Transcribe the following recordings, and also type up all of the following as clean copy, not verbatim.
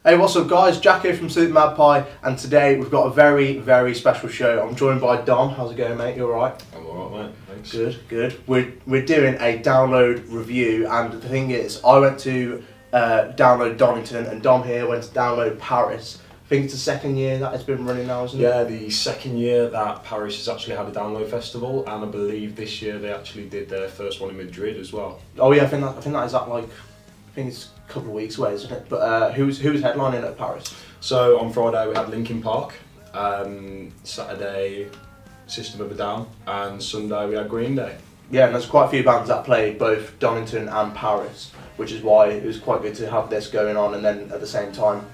Hey, what's up guys? Jack here from Magpie, and today we've got a very, very special show. I'm joined by Dom. How's it going, mate? You alright? I'm alright, mate. Thanks. Good. We're doing a download review, and the thing is, I went to download Donington, and Dom here went to download Paris. I think it's the second year that it's been running now, isn't it? Yeah, the second year that Paris has actually had a download festival, and I believe this year they actually did their first one in Madrid as well. Oh yeah, I think that is I think it's a couple of weeks away, isn't it? But who's headlining at Paris? So on Friday we had Linkin Park, Saturday System of a Down, and Sunday we had Green Day. Yeah, and there's quite a few bands that played both Donington and Paris, which is why it was quite good to have this going on, and then at the same time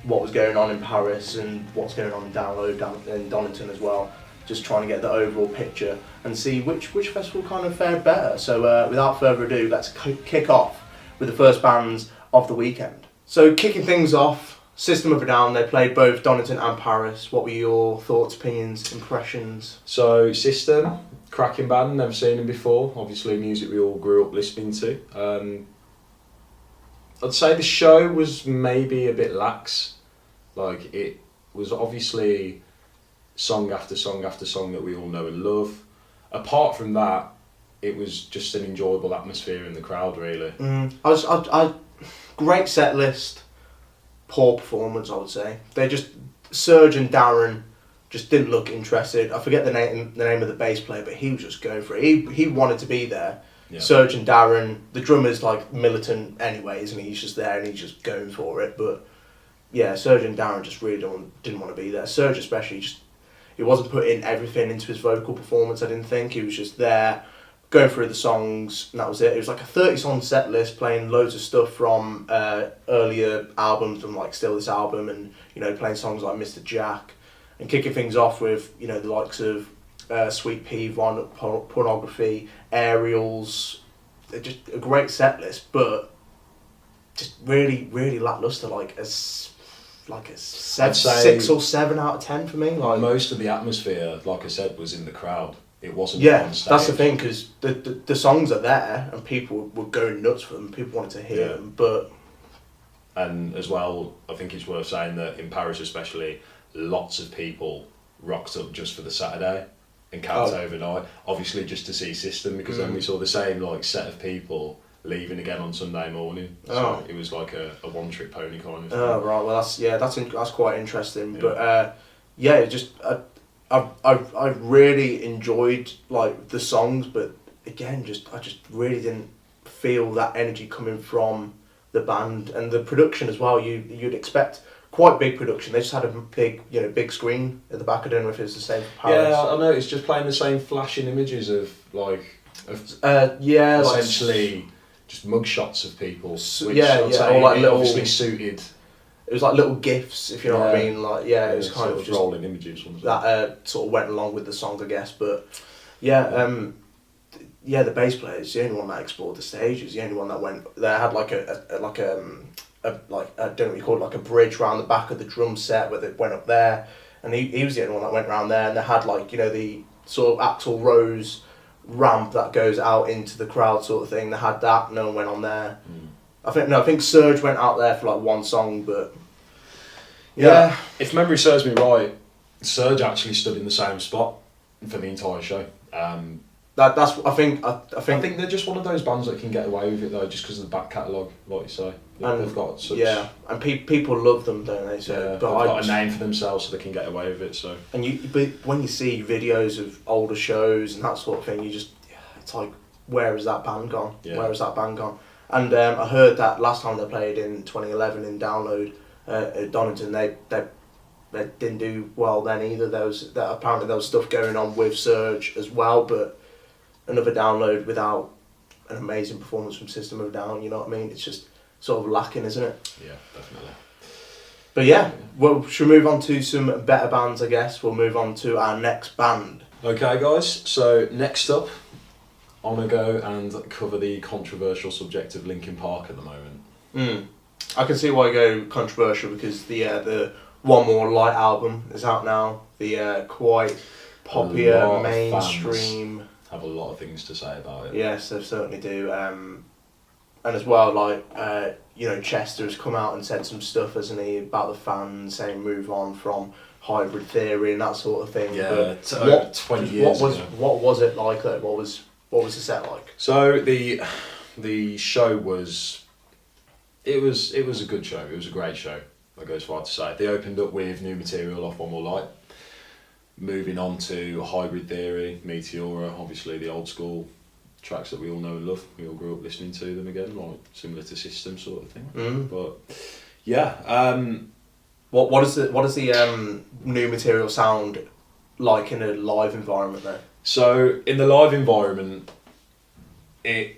what was going on in Paris and what's going on in Download in Donington as well. Just trying to get the overall picture and see which festival kind of fared better. So without further ado, let's kick off with the first bands of the weekend. So kicking things off, System of a Down. They played both Donington and Paris. What were your thoughts, opinions, impressions? So System, cracking band, never seen them before. Obviously music we all grew up listening to. I'd say the show was maybe a bit lax. Like, it was obviously song after song after song that we all know and love. Apart from that, it was just an enjoyable atmosphere in the crowd, really. Great set list, poor performance, I would say. They just, Serge and Darren just didn't look interested. I forget the name of the bass player, but he was just going for it. He wanted to be there. Yeah. Serge and Darren, the drummer's like militant anyway, isn't he? He's just there and he's just going for it. But yeah, Serge and Darren just really didn't want to be there. Serge especially, he wasn't putting everything into his vocal performance, I didn't think. He was just there, going through the songs, and that was it. It was like a 30-song set list, playing loads of stuff from earlier albums, from like Still This Album, and playing songs like Mr. Jack, and kicking things off with the likes of Sweet Pea, Pornography, Aerials. Just a great set list, but just really, really lackluster. Like a 6 or 7 out of 10 for me. Like, most of the atmosphere, like I said, was in the crowd. It wasn't on stage. That's the thing, because the songs are there and people were going nuts for them. People wanted to hear them, but... And as well, I think it's worth saying that in Paris especially, lots of people rocked up just for the Saturday and camped overnight. Obviously just to see System, because then we saw the same set of people leaving again on Sunday morning. So it was like a one-trick pony kind of thing. Oh, right. Well, that's quite interesting. Yeah. But I really enjoyed the songs, but again, I just really didn't feel that energy coming from the band and the production as well. You'd expect quite big production. They just had a big screen at the back. I don't know if it's the same for Paris. Yeah, I know. It's just playing the same flashing images of essentially just mugshots of people. Which or like little, obviously suited. It was like little GIFs, if you know what I mean. Like, it was kind of just rolling images. That sort of went along with the song, I guess. But the bass player is the only one that explored the stage. Is the only one that went. They had I don't know what you call it, like a bridge around the back of the drum set where they went up there, and he was the only one that went around there. And they had the sort of Axl Rose ramp that goes out into the crowd sort of thing. They had that. No one went on there. I think Serge went out there for one song, but yeah. If memory serves me right, Serge actually stood in the same spot for the entire show. I think they're just one of those bands that can get away with it though, just because of the back catalogue, like you say. And they've got such... Yeah, and people love them, don't they? So, they've got a name for themselves, so they can get away with it. So. But when you see videos of older shows and that sort of thing, it's like, where has that band gone? Yeah. Where has that band gone? And I heard that last time they played in 2011 in Download at Donington, they didn't do well then either. Apparently there was stuff going on with Serge as well, but another Download without an amazing performance from System of a Down. You know what I mean? It's just sort of lacking, isn't it? Yeah, definitely. But yeah, well, should we move on to some better bands, I guess? We'll move on to our next band. Okay, guys. So next up, I'm going to go and cover the controversial subject of Linkin Park at the moment. I can see why you go controversial, because the One More Light album is out now. The quite popular mainstream... have a lot of things to say about it. Yes, they certainly do. and as well, like, Chester has come out and said some stuff, hasn't he, about the fans, saying move on from hybrid theory and that sort of thing. Yeah, but 20 years ago. What was it like though? What was the set like? So the show was, it was a good show. It was a great show. I go as far to say. They opened up with new material off One More Light, moving on to Hybrid Theory, Meteora, obviously the old school tracks that we all know and love. We all grew up listening to them again, like similar to System sort of thing. But yeah, what does the new material sound like in a live environment though? So in the live environment, I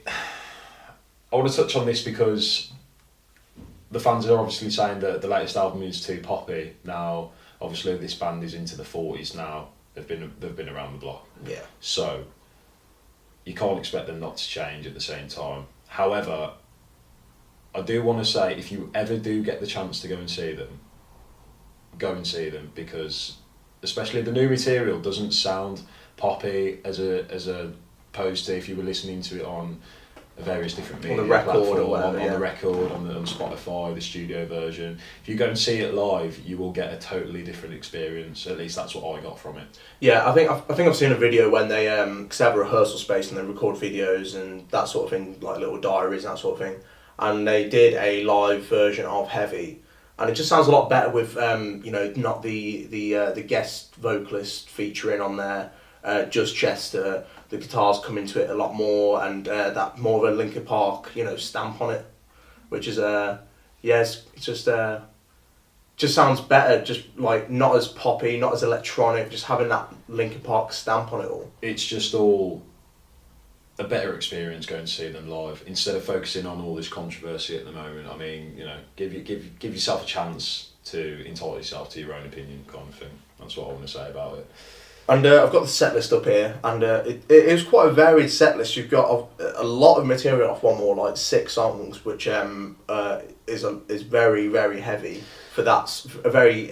want to touch on this because the fans are obviously saying that the latest album is too poppy. Now, obviously, this band is into the 40s now. They've been around the block. Yeah. So you can't expect them not to change at the same time. However, I do want to say, if you ever do get the chance to go and see them, because especially the new material doesn't sound poppy as opposed to if you were listening to it on various different media platforms, on the record, on Spotify, the studio version. If you go and see it live, you will get a totally different experience. At least that's what I got from it. Yeah, I think I've seen a video when they cause they have a rehearsal space and they record videos and that sort of thing, like little diaries and that sort of thing. And they did a live version of Heavy, and it just sounds a lot better with not the guest vocalist featuring on there, just Chester. The guitars come into it a lot more, and that more of a Linkin Park, stamp on it, which is it's just sounds better, just like not as poppy, not as electronic, just having that Linkin Park stamp on it all. It's just all a better experience going to see them live instead of focusing on all this controversy at the moment. I mean, give yourself a chance to entitle yourself to your own opinion, kind of thing. That's what I want to say about it. And I've got the set list up here, and it is quite a varied set list. You've got a lot of material off One More, like 6 songs, which is very, very heavy for that. A very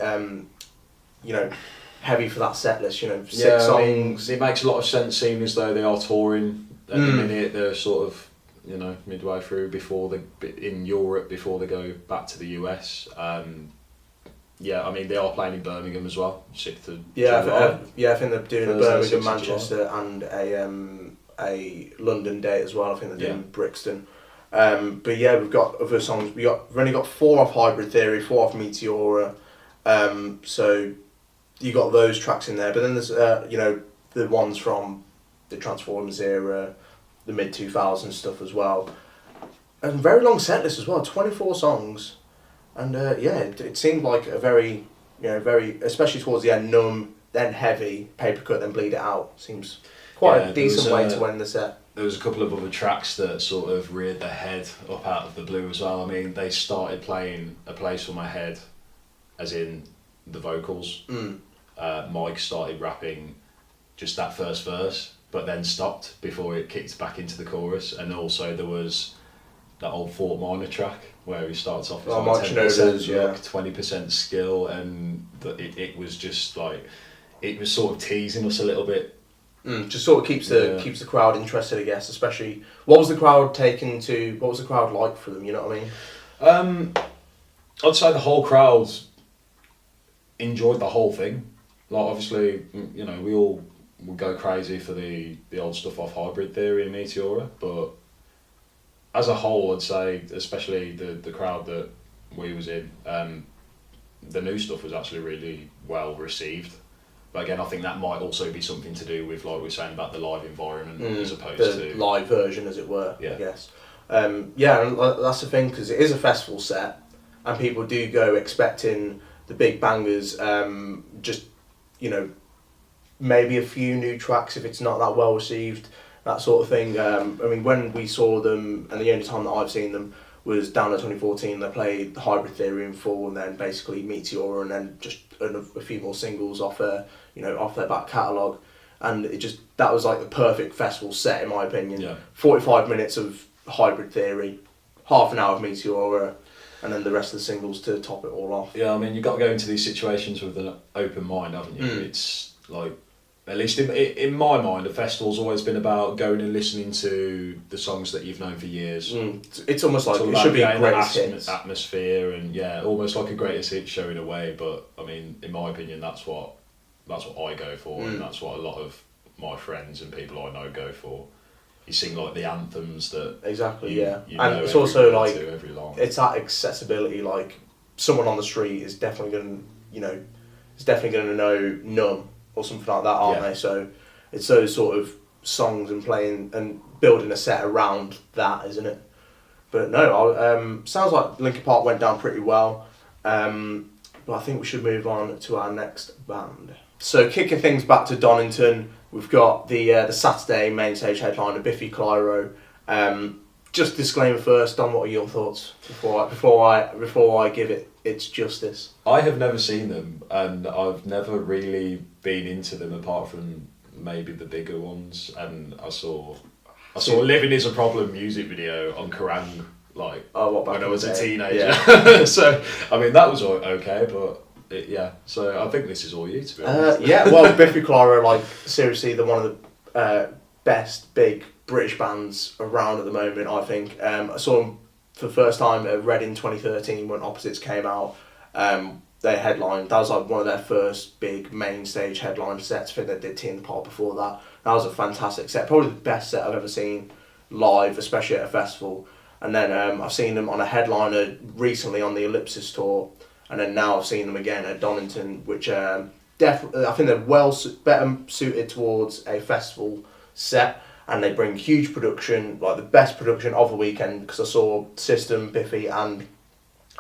heavy for that set list. 6 songs. I mean, it makes a lot of sense, seeing as though they are touring at the minute. They're sort of midway through in Europe before they go back to the US. I mean, they are playing in Birmingham as well. 6th of July. I think they're doing Thursday, a Birmingham, Manchester, and a London date as well. I think they're doing Brixton. But yeah, we've got other songs. We've only got 4 off Hybrid Theory, 4 off Meteora. So you got those tracks in there. But then there's the ones from the Transformers era, the mid 2000s stuff as well, and very long set list as well. 24 songs. And it seemed like a very, especially towards the end, Numb, then Heavy, Paper Cut, then Bleed It Out. Seems quite a decent way to end the set. There was a couple of other tracks that sort of reared their head up out of the blue as well. I mean, they started playing A Place for My Head, as in the vocals. Mike started rapping just that first verse, but then stopped before it kicked back into the chorus. And also there was that old Fort Minor track where he starts off as 10% luck, 20% skill, and it was just like, it was sort of teasing us a little bit. Just sort of keeps the crowd interested, I guess. Especially, what was the crowd like for them? You know what I mean? I'd say the whole crowd enjoyed the whole thing. Like, obviously, we all would go crazy for the old stuff off Hybrid Theory and Meteora, but as a whole, I'd say, especially the crowd that we was in, the new stuff was actually really well received. But again, I think that might also be something to do with, like we were saying, about the live environment as opposed to... the live version, as it were, yeah. I guess. And that's the thing, because it is a festival set, and people do go expecting the big bangers, maybe a few new tracks if it's not that well received, that sort of thing. I mean, when we saw them, and the only time that I've seen them was down at 2014, they played Hybrid Theory in full, and then basically Meteora, and then just a few more singles off their back catalogue, and that was like the perfect festival set in my opinion. Yeah. 45 minutes of Hybrid Theory, half an hour of Meteora, and then the rest of the singles to top it all off. Yeah, I mean, you've got to go into these situations with an open mind, haven't you? It's like, At least in my mind, a festival's always been about going and listening to the songs that you've known for years. It's almost like it should be greatest hits. Atmosphere and almost like a greatest hit show in a way. But I mean, in my opinion, that's what I go for, and that's what a lot of my friends and people I know go for. You sing like the anthems that and it's also like it's that accessibility. Like someone on the street is definitely gonna know Numb or something like that, aren't they? So it's those sort of songs and playing and building a set around that, isn't it? But no, sounds like Linkin Park went down pretty well. But I think we should move on to our next band. So kicking things back to Donington, we've got the Saturday main stage headliner Biffy Clyro. Just disclaimer first, Don, what are your thoughts before I give it its justice? I have never seen them, and I've never really been into them apart from maybe the bigger ones. And I saw "Living Is a Problem" music video on Kerrang! When I was a teenager. Yeah. So I mean that was okay, but. So I think this is all you, to be honest. Well, Biffy Clyro, like, seriously, they're one of the best big British bands around at the moment, I think. I saw them for the first time at Reading 2013 when Opposites came out. They headlined, that was like one of their first big main stage headline sets. I think they did Tea in the Park before that. That was a fantastic set, probably the best set I've ever seen live, especially at a festival. And then I've seen them on a headliner recently on the Ellipsis tour. And then now I've seen them again at Donington, which definitely I think they're better suited towards a festival set, and they bring huge production, like the best production of the weekend. Because I saw System, Biffy, and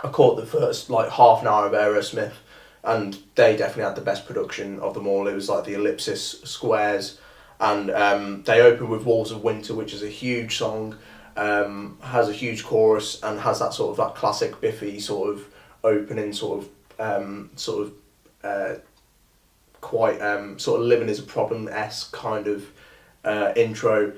I caught the first like half an hour of Aerosmith, and they definitely had the best production of them all. It was like the Ellipsis Squares, and they opened with Walls of Winter, which is a huge song, has a huge chorus, and has that sort of that classic Biffy sort of opening quite Living Is a Problem-esque kind of intro.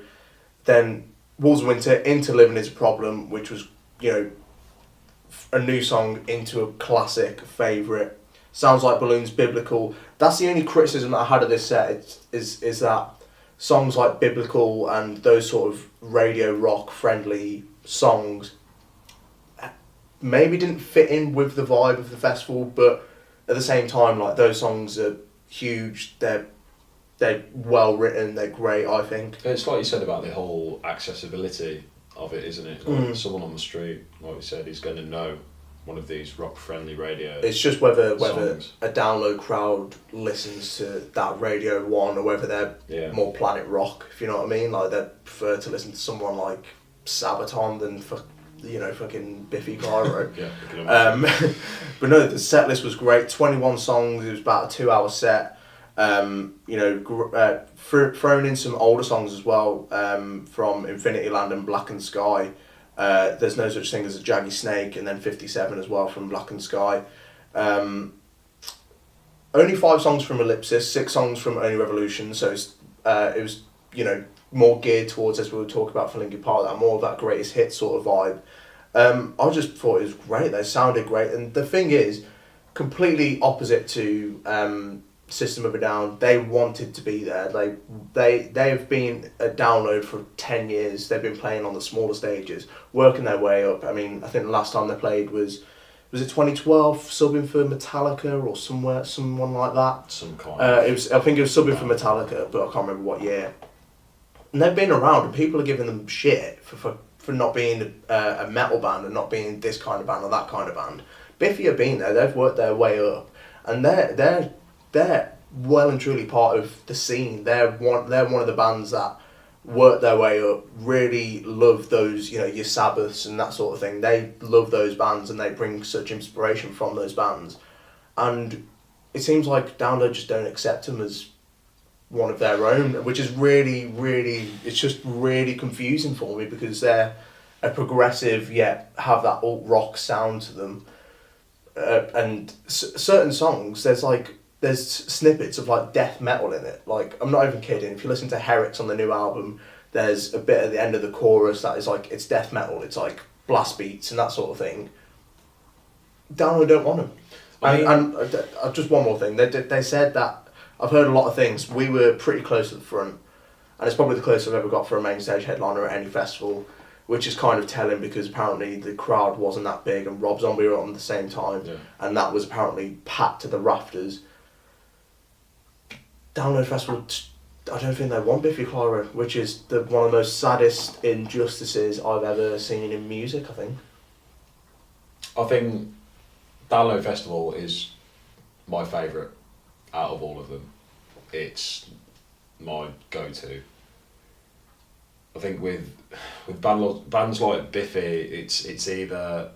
Then Walls of Winter into Living Is a Problem, which was, a new song into a classic favourite. Sounds Like Balloons, Biblical. That's the only criticism that I had of this set, is that songs like Biblical and those sort of radio rock friendly songs maybe didn't fit in with the vibe of the festival, but at the same time, like, those songs are huge, they're well written, they're great, I think. It's like you said about the whole accessibility of it, isn't it? Like someone on the street, like we said, is going to know one of these rock friendly radio It's just whether songs. A download crowd listens to that Radio 1 or whether they're more Planet Rock, if you know what I mean. Like, they prefer to listen to someone like Sabaton than fucking Biffy Clyro. But no, the set list was great. 21 songs. It was about a 2-hour set. Thrown in some older songs as well, from Infinity Land and Black and Sky. There's No Such Thing as a Jaggy Snake, and then 57 as well from Black and Sky. Only 5 songs from Ellipsis, 6 songs from Only Revolution. So it was more geared towards, as we were talking about for Linkin Park, that more of that greatest hit sort of vibe. I just thought it was great. They sounded great, and the thing is, completely opposite to System of a Down. They wanted to be there. They've been a download for 10 years. They've been playing on the smaller stages, working their way up. I mean, I think the last time they played was it 2012, subbing for Metallica or someone like that. Some kind. I think it was subbing for Metallica, but I can't remember what year. And they've been around, and people are giving them shit for not being a metal band and not being this kind of band or that kind of band. Biffy have been there. They've worked their way up, and they're well and truly part of the scene. They're one of the bands that work their way up. Really love those, your Sabbaths and that sort of thing. They love those bands, and they bring such inspiration from those bands. And it seems like Download just don't accept them as one of their own, which is really, really, it's just really confusing for me, because they're a progressive yet have that alt rock sound to them, and certain songs there's snippets of like death metal in it. Like, I'm not even kidding. If you listen to Herrick's on the new album, there's a bit at the end of the chorus that is like, it's death metal. It's like blast beats and that sort of thing. Download don't want them. And just one more thing. They said that I've heard a lot of things. We were pretty close to the front, and it's probably the closest I've ever got for a main stage headliner at any festival, which is kind of telling because apparently the crowd wasn't that big, and Rob Zombie were on at the same time, and that was apparently packed to the rafters. Download Festival, I don't think they won Biffy Clyro, which is one of the most saddest injustices I've ever seen in music, I think. I think Download Festival is my favourite out of all of them. It's my go-to. I think with bands like Biffy, it's either,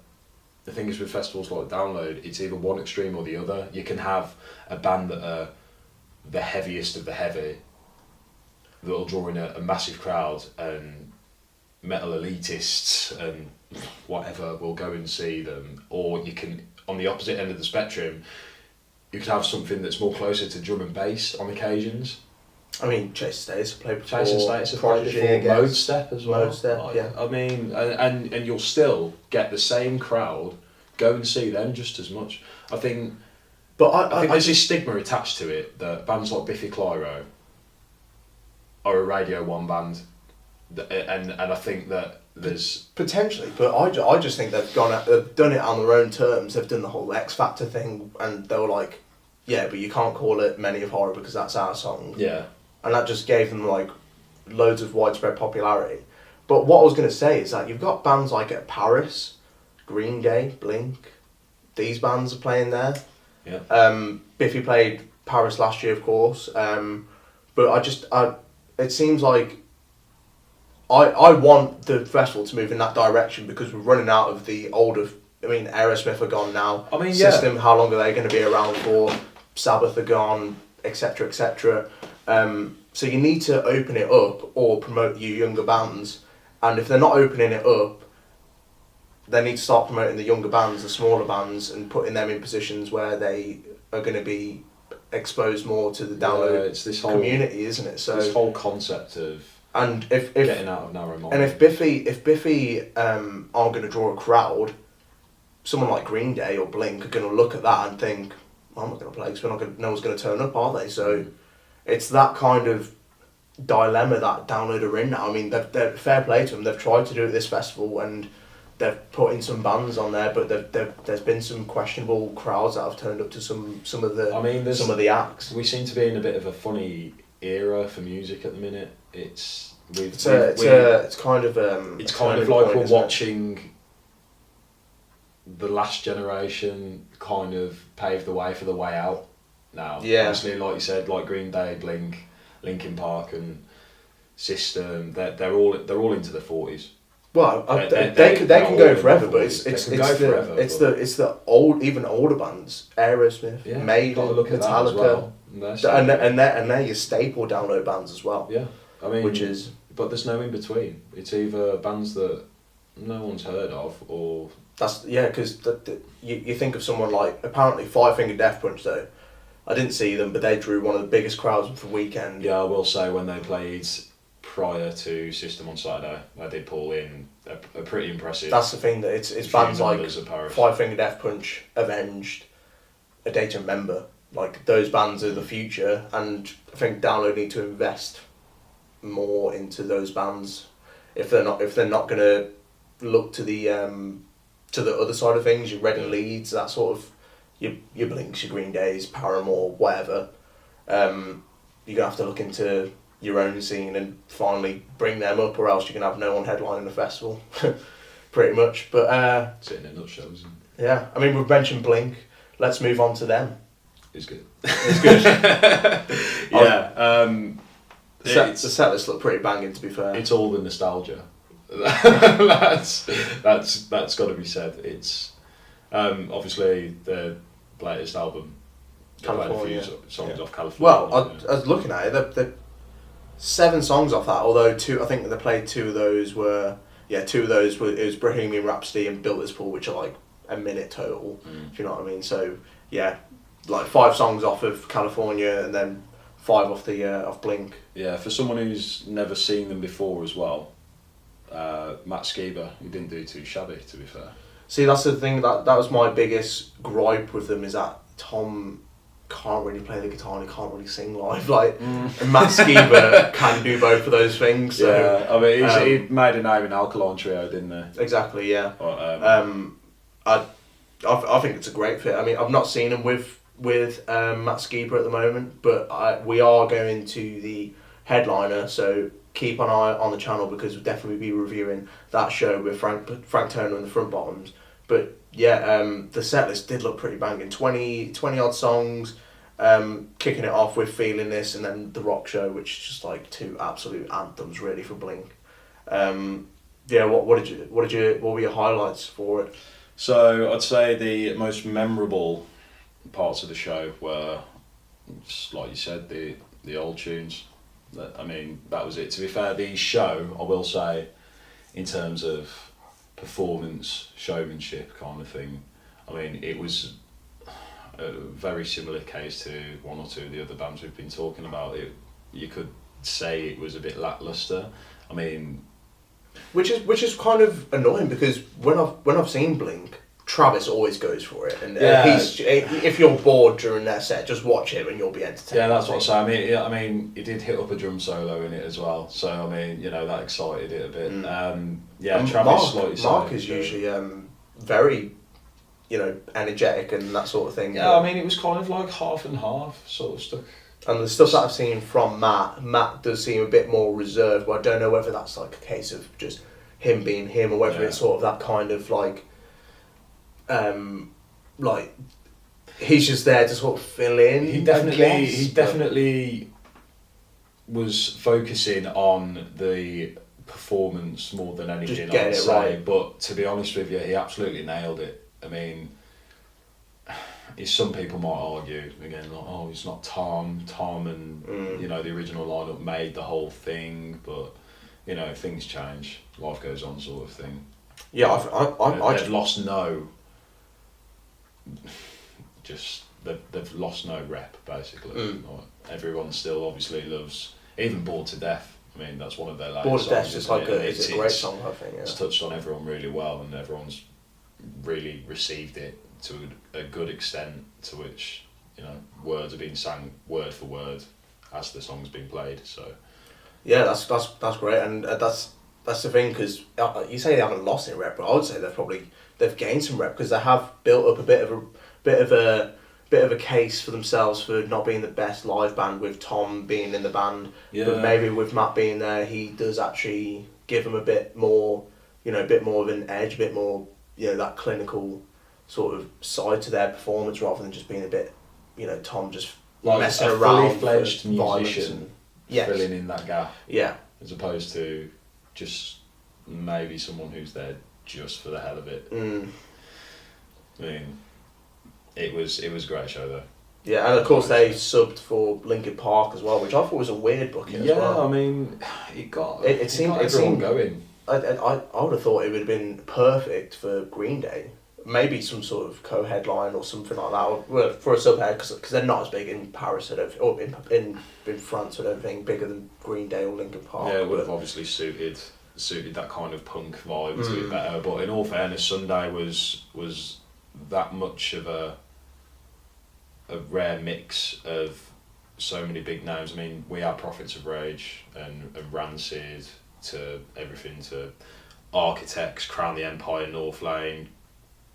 the thing is with festivals like Download, it's either one extreme or the other. You can have a band that are the heaviest of the heavy, that'll draw in a massive crowd, and metal elitists and whatever will go and see them. Or you can, on the opposite end of the spectrum, you could have something that's more closer to drum and bass on occasions. I mean, Chase Status played before. Chase and Status have played before. Mode Step as well. Mode Step, yeah. I mean, and you'll still get the same crowd go and see them just as much. I think. But I think there's this stigma attached to it that bands like Biffy Clyro are a Radio 1 band, and I think that there's potentially, but I just think they've done it on their own terms. They've done the whole X Factor thing, and they were like, yeah, but you can't call it Many of Horror because that's our song. Yeah, and that just gave them like loads of widespread popularity. But what I was going to say is that you've got bands like at Paris, Green Day, Blink. These bands are playing there. Yeah. Biffy played Paris last year, of course. But it seems like I want the festival to move in that direction because we're running out of the older. I mean, Aerosmith are gone now. I mean, System, how long are they going to be around for? Sabbath are gone, etc., etc. So you need to open it up or promote your younger bands. And if they're not opening it up, they need to start promoting the younger bands, the smaller bands, and putting them in positions where they are going to be exposed more to the download community, isn't it? So this whole concept of if getting out of narrow minded. And if Biffy aren't going to draw a crowd, someone like Green Day or Blink are going to look at that and think, well, I'm not going to play because no one's going to turn up, are they? So it's that kind of dilemma that Download are in now. I mean, they're fair play to them. They've tried to do it at this festival and they've put in some bands on there, but there's been some questionable crowds that have turned up to some of the acts. We seem to be in a bit of a funny era for music at the minute. It's kind of like we're watching the last generation kind of pave the way for the way out now. Yeah. Obviously, like you said, like Green Day, Blink, Linkin Park, and System, they're all into the 40s. Well, they can go forever, but it's the old, even older bands, Aerosmith, Maiden, Metallica, and they're your staple Download bands as well. Yeah, I mean, but there's no in between. It's either bands that no one's heard of, or because you think of someone like apparently Five Finger Death Punch though. I didn't see them, but they drew one of the biggest crowds for the weekend. Yeah, I will say when they played prior to System on Saturday, I did pull in a pretty impressive. That's the thing, that it's bands like Five Finger Death Punch, Avenged, A Day to Remember. Like those bands are the future, and I think Download need to invest more into those bands if they're not going to look to the other side of things. Your Red and Leeds, that sort of your Blinks, your Green Days, Paramore, whatever. You're gonna have to look into your own scene and finally bring them up, or else you're gonna have no one headlining the festival, pretty much. But it's in a nutshell, isn't it? Yeah, I mean we've mentioned Blink. Let's move on to them. It's good. It's good. Yeah. The set list looked pretty banging, to be fair. It's all the nostalgia. that's got to be said. It's obviously the latest album. California. A few songs off California. Well, I was looking at it. The 7 songs off that. Although I think they played 2 of those were. Yeah, 2 of those were. It was Bohemian Rhapsody and Built This Pool, which are like a minute total. If you know what I mean. So yeah, like 5 songs off of California and then 5 off the off Blink. Yeah, for someone who's never seen them before as well, Matt Skiba, he didn't do too shabby, to be fair. See, that's the thing, that was my biggest gripe with them, is that Tom can't really play the guitar and he can't really sing live. Like, and Matt Skiba can do both of those things. So, yeah, I mean, he made a name in Alkaline Trio, didn't he? Exactly, yeah. But, I think it's a great fit. I mean, I've not seen him with Matt Skiba at the moment, but we are going to the headliner, so keep an eye on the channel because we'll definitely be reviewing that show with Frank Turner and the Front Bottoms. But yeah, the set list did look pretty banging. 20 odd songs, kicking it off with Feeling This and then The Rock Show, which is just like two absolute anthems really for Blink. Yeah, what were your highlights for it? So I'd say the most memorable parts of the show were, just like you said, the old tunes. I mean, that was it. To be fair, the show, I will say, in terms of performance, showmanship kind of thing, I mean, it was a very similar case to one or two of the other bands we've been talking about. You could say it was a bit lackluster. I mean, which is kind of annoying because when I've seen Blink, Travis always goes for it, and if you're bored during their set, just watch him and you'll be entertained. Yeah, that's what I'm saying. I mean, he did hit up a drum solo in it as well, so I mean, that excited it a bit. Yeah, and Mark, Travis, like you Mark say, is usually very, energetic and that sort of thing. Yeah, I mean, it was kind of like half and half sort of stuff. And the stuff that I've seen from Matt does seem a bit more reserved, but I don't know whether that's like a case of just him being him or whether it's sort of that kind of like he's just there to sort of fill in. He definitely was focusing on the performance more than anything, I would say. Right. But to be honest with you, he absolutely nailed it. I mean, some people might argue again, like, oh, it's not Tom and the original lineup made the whole thing, but things change, life goes on, sort of thing. Yeah, they've lost no. They've lost no rep basically. Like, everyone still obviously loves, even Bored to Death. I mean, that's one of their latest Bored to songs. Death is a great song, I think. Yeah. It's touched on everyone really well, and everyone's really received it to a good extent, to which words are being sang word for word as the song's being played. So yeah, that's great, and that's the thing, because you say they haven't lost any rep, but I would say they've gained some rep because they have built up a bit of a case for themselves for not being the best live band with Tom being in the band. Yeah. But maybe with Matt being there, he does actually give them a bit more of an edge, a bit more that clinical sort of side to their performance rather than just being a bit Tom just like messing a around, fully fledged musician filling in that gap. Yeah, as opposed to just maybe someone who's there just for the hell of it. I mean, it was a great show though. Yeah, and of course they subbed for Linkin Park as well, which I thought was a weird booking as well. Yeah, I mean, it seemed everyone going. I would have thought it would have been perfect for Green Day. Maybe some sort of co-headline or something like that, or for a subhead, because they're not as big in Paris, or in France, I don't think, bigger than Green Day or Linkin Park. Yeah, it would have obviously suited that kind of punk vibe to it better. But in all fairness, Sunday was that much of a rare mix of so many big names. I mean, we had Prophets of Rage and Rancid to everything to Architects, Crown the Empire, North Lane,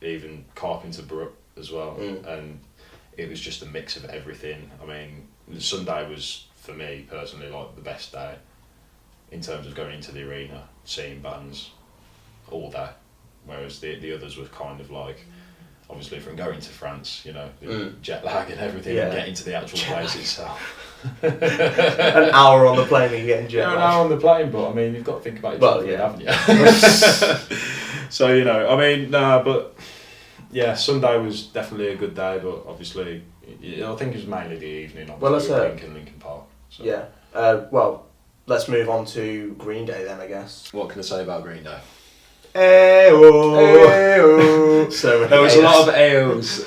even Carpenter Brut as well. And it was just a mix of everything. I mean, Sunday was, for me personally, like the best day in terms of going into the arena, seeing bands all day, whereas the others were kind of like, obviously from going to France, the jet lag and everything, and getting to the actual place itself. An hour on the plane and you're getting jet lag. An hour on the plane, but I mean, you've got to think about it, haven't you? So, I mean, but yeah, Sunday was definitely a good day, but obviously, I think it was mainly the evening, obviously, with Blink and Linkin Park. So. Yeah, let's move on to Green Day then, I guess. What can I say about Green Day? Ayo. So there was a lot of Aos.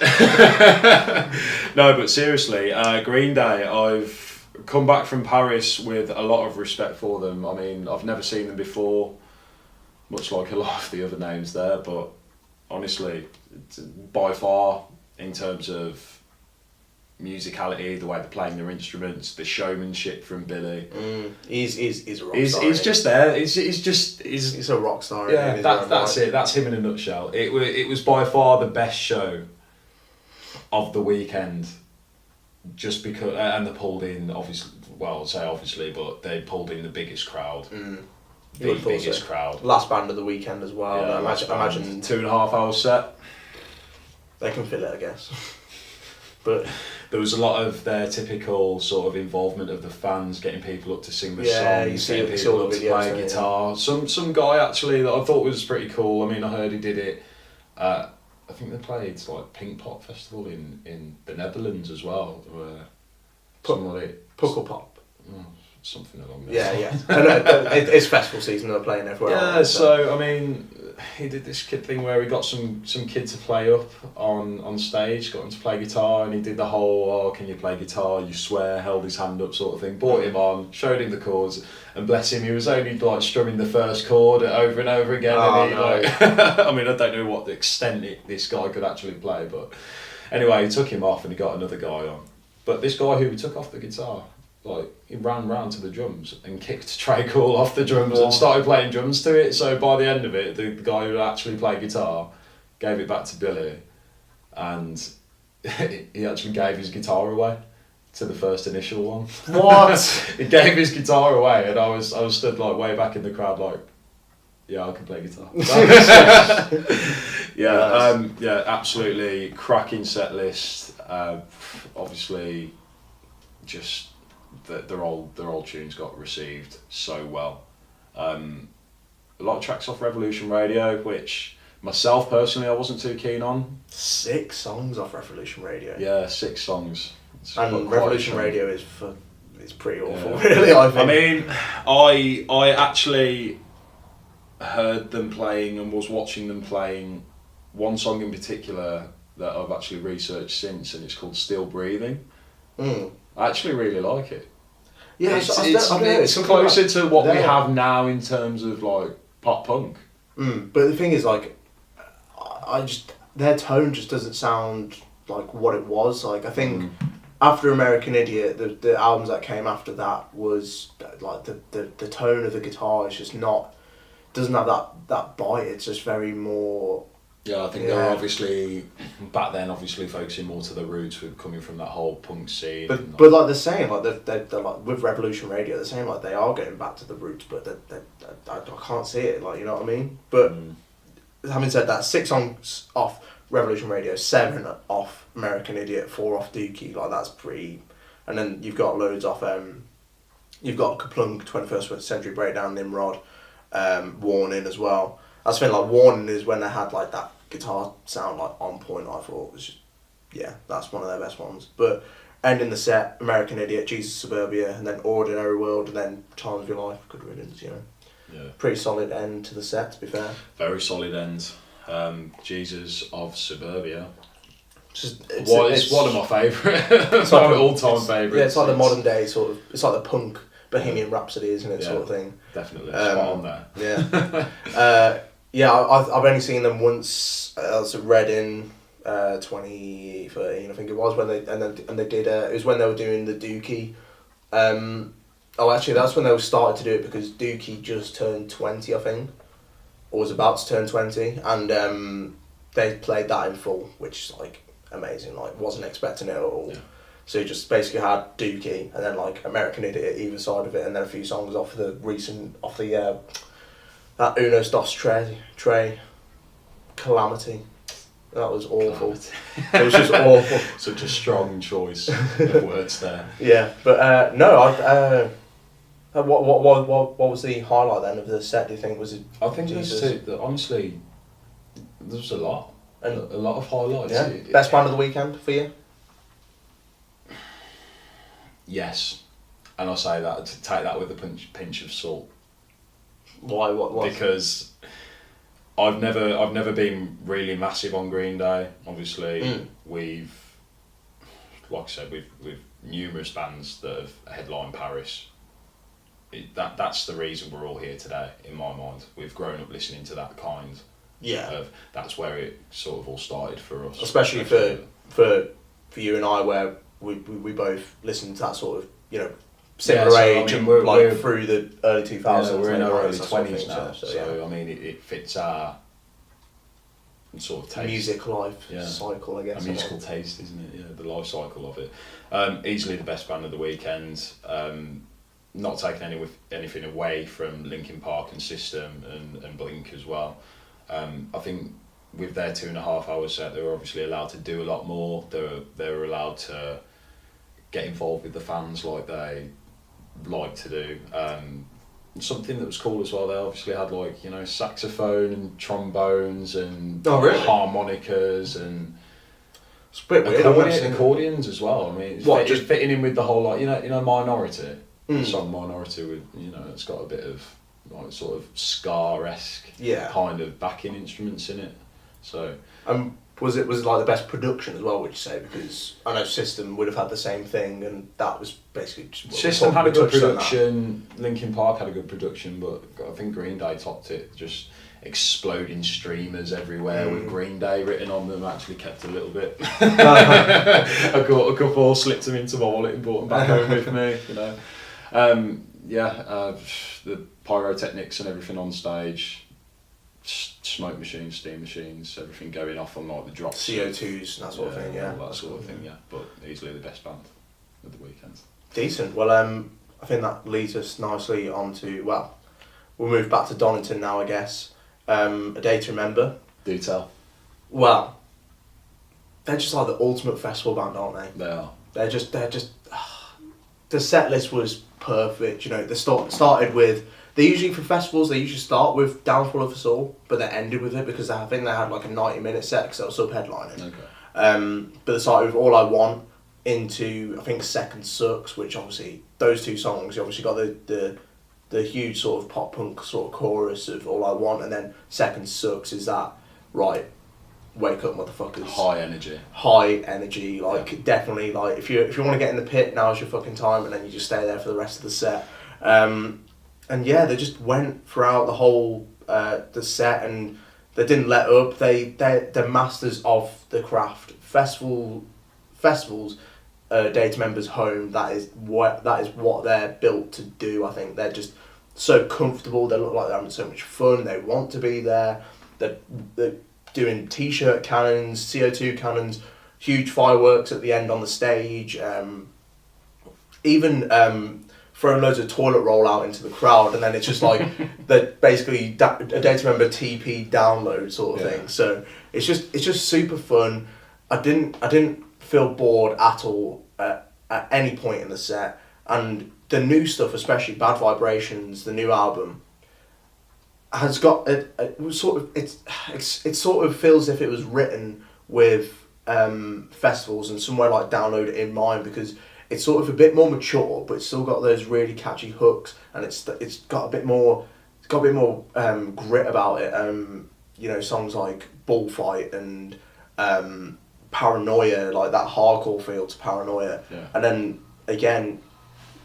No, but seriously, Green Day, I've come back from Paris with a lot of respect for them. I mean, I've never seen them before, much like a lot of the other names there, but honestly, by far, in terms of musicality, the way they're playing their instruments, the showmanship from Billy. He's a rock star. He's just there. He's a rock star. Yeah, that's it. That's him in a nutshell. It was by far the best show of the weekend, just because, and they pulled in obviously, but they pulled in the biggest crowd. The biggest crowd. Last band of the weekend as well. Yeah, imagine 2.5 hour set. They can fill it, I guess. But there was a lot of their typical sort of involvement of the fans, getting people up to sing the songs, getting people up to play guitar. Some guy actually that I thought was pretty cool. I mean, I heard he did it. I think they played like Pink Pop Festival in the Netherlands as well. Pukkelpop. Something along those lines. Yeah. It's festival season. They're playing everywhere. Yeah. So I mean, he did this kid thing where he got some kid to play up on stage, got him to play guitar, and he did the whole can you play guitar? You swear, held his hand up sort of thing. Brought him on, showed him the chords, and bless him, he was only like strumming the first chord over and over again. I mean, I don't know what the extent this guy could actually play, but anyway, he took him off and he got another guy on. But this guy who took off the guitar, like, he ran round to the drums and kicked Trey Cool off the drums and started playing drums to it. So by the end of it, the guy who actually played guitar gave it back to Billy, and he actually gave his guitar away to the first initial one. What? He gave his guitar away, and I was stood like way back in the crowd, like, yeah, I can play guitar. Yeah, absolutely cracking set list. Obviously, just their old tunes got received so well. A lot of tracks off Revolution Radio, which myself personally I wasn't too keen on. 6 songs off Revolution Radio. Yeah, 6 songs. And Revolution Radio is pretty awful, really. I think. I mean, I actually heard them playing and was watching them playing one song in particular that I've actually researched since, and it's called Still Breathing. I actually really like it. Yeah, it's closer to what we have now in terms of like pop punk. But the thing is, like, their tone just doesn't sound like what it was. Like, I think after American Idiot, the albums that came after that was like the tone of the guitar is just doesn't have that bite. It's just very more. Yeah, I think they were obviously back then focusing more to the roots with coming from that whole punk scene. But like they're saying, like they're like with Revolution Radio, they're saying like they are getting back to the roots, but I can't see it. Like, you know what I mean? But having said that, 6 songs off Revolution Radio, 7 off American Idiot, 4 off Dookie. Like, that's pretty. And then you've got loads off. You've got Kaplunk, 21st Century Breakdown, Nimrod, Warning as well. I just think like Warning is when they had like that guitar sound like on point. I thought it was just, that's one of their best ones. But ending the set, American Idiot, Jesus Suburbia, and then Ordinary World, and then Time of Your Life, Good Riddance, you know. Yeah. Pretty solid end to the set, to be fair. Very solid end. Jesus of Suburbia. It's one of my favourite, it's like my all-time favourites. Yeah, it's like the modern day sort of. It's like the punk Bohemian Rhapsody, isn't it? Sort of thing. Definitely, spot on there. Yeah. I've only seen them once. I was at Reading, 2013, I think it was, when they did. It was when they were doing the Dookie. Actually, that's when they started to do it, because Dookie just turned 20, I think, or was about to turn 20, and they played that in full, which is like amazing. Like, wasn't expecting it at all. Yeah. So you just basically had Dookie and then like American Idiot either side of it, and then a few songs off that Unos Dos Tre Calamity. That was awful. It was just awful. Such a strong choice of words there. Yeah, but no. What was the highlight then of the set? Do you think was it? I think honestly, there was a lot of highlights. Yeah. Best band of the weekend for you? Yes, and I'll say that to take that with a pinch of salt. Why? What? Because I've never been really massive on Green Day. Obviously, we've, like I said, we've numerous bands that have headlined Paris. That's the reason we're all here today, in my mind. We've grown up listening to that kind. Yeah. That's where it sort of all started for us. Especially for you and I, where we both listened to that sort of, you know, similar so, age, I mean, and we're like through the early 2000s. Yeah, we're in our early that sort of 20s thing, now, so so I mean, it fits our sort of taste. Music life cycle, I guess. A musical taste, isn't it? Yeah, the life cycle of it. Easily the best band of the weekend. Not taking anything away from Linkin Park and System and Blink as well. I think with their 2.5 hour set, they were obviously allowed to do a lot more. They were allowed to get involved with the fans like they like to do. Something that was cool as well, they obviously had like, you know, saxophone and trombones and harmonicas and it's a bit weird, accordions as well. I mean, it's fitting in with the whole, like, you know Minority. The song Minority, with, you know, it's got a bit of like sort of ska-esque kind of backing instruments in it. So was it like the best production as well, would you say? Because I know System would have had the same thing, and that was basically just System had a good production. Linkin Park had a good production, but I think Green Day topped it. Just exploding streamers everywhere with Green Day written on them. Actually kept a little bit. I got a couple, slipped them into my wallet and brought them back home with me. You know. The pyrotechnics and everything on stage, smoke machines, steam machines, everything going off on like the drops, CO2s, that sort of thing, that sort of thing, yeah. But easily the best band of the weekend. Decent. Well, I think that leads us nicely on to, well, we'll move back to Donington now, I guess. A Day to Remember. Do tell. Well, they're just like the ultimate festival band, aren't they? They are. They're just. The set list was perfect. You know, they started with. They usually, for festivals, they usually start with Downfall of Us All, but they ended with it because I think they had like a 90-minute set because they were sub-headlining. Okay. But they started with All I Want into, I think, Second Sucks, which obviously, those two songs, you obviously got the huge sort of pop punk sort of chorus of All I Want, and then Second Sucks is that, right, wake up motherfuckers. High energy, like definitely, like if you want to get in the pit, now's your fucking time, and then you just stay there for the rest of the set. And yeah, they just went throughout the whole the set, and they didn't let up. They're masters of the craft. Festivals, Day to Remember's home. That is what they're built to do. I think they're just so comfortable. They look like they're having so much fun. They want to be there. They're doing t-shirt cannons, CO2 cannons, huge fireworks at the end on the stage. Even throwing loads of toilet roll out into the crowd, and then it's just like the basically a Day to Remember TP download sort of thing. So it's just super fun. I didn't feel bored at all at any point in the set, and the new stuff, especially Bad Vibrations, the new album, has got it sort of feels as if it was written with festivals and somewhere like Download in mind, because it's sort of a bit more mature, but it's still got those really catchy hooks, and it's got a bit more grit about it. You know, songs like Bullfight and Paranoia, like that hardcore feel to Paranoia. And then again,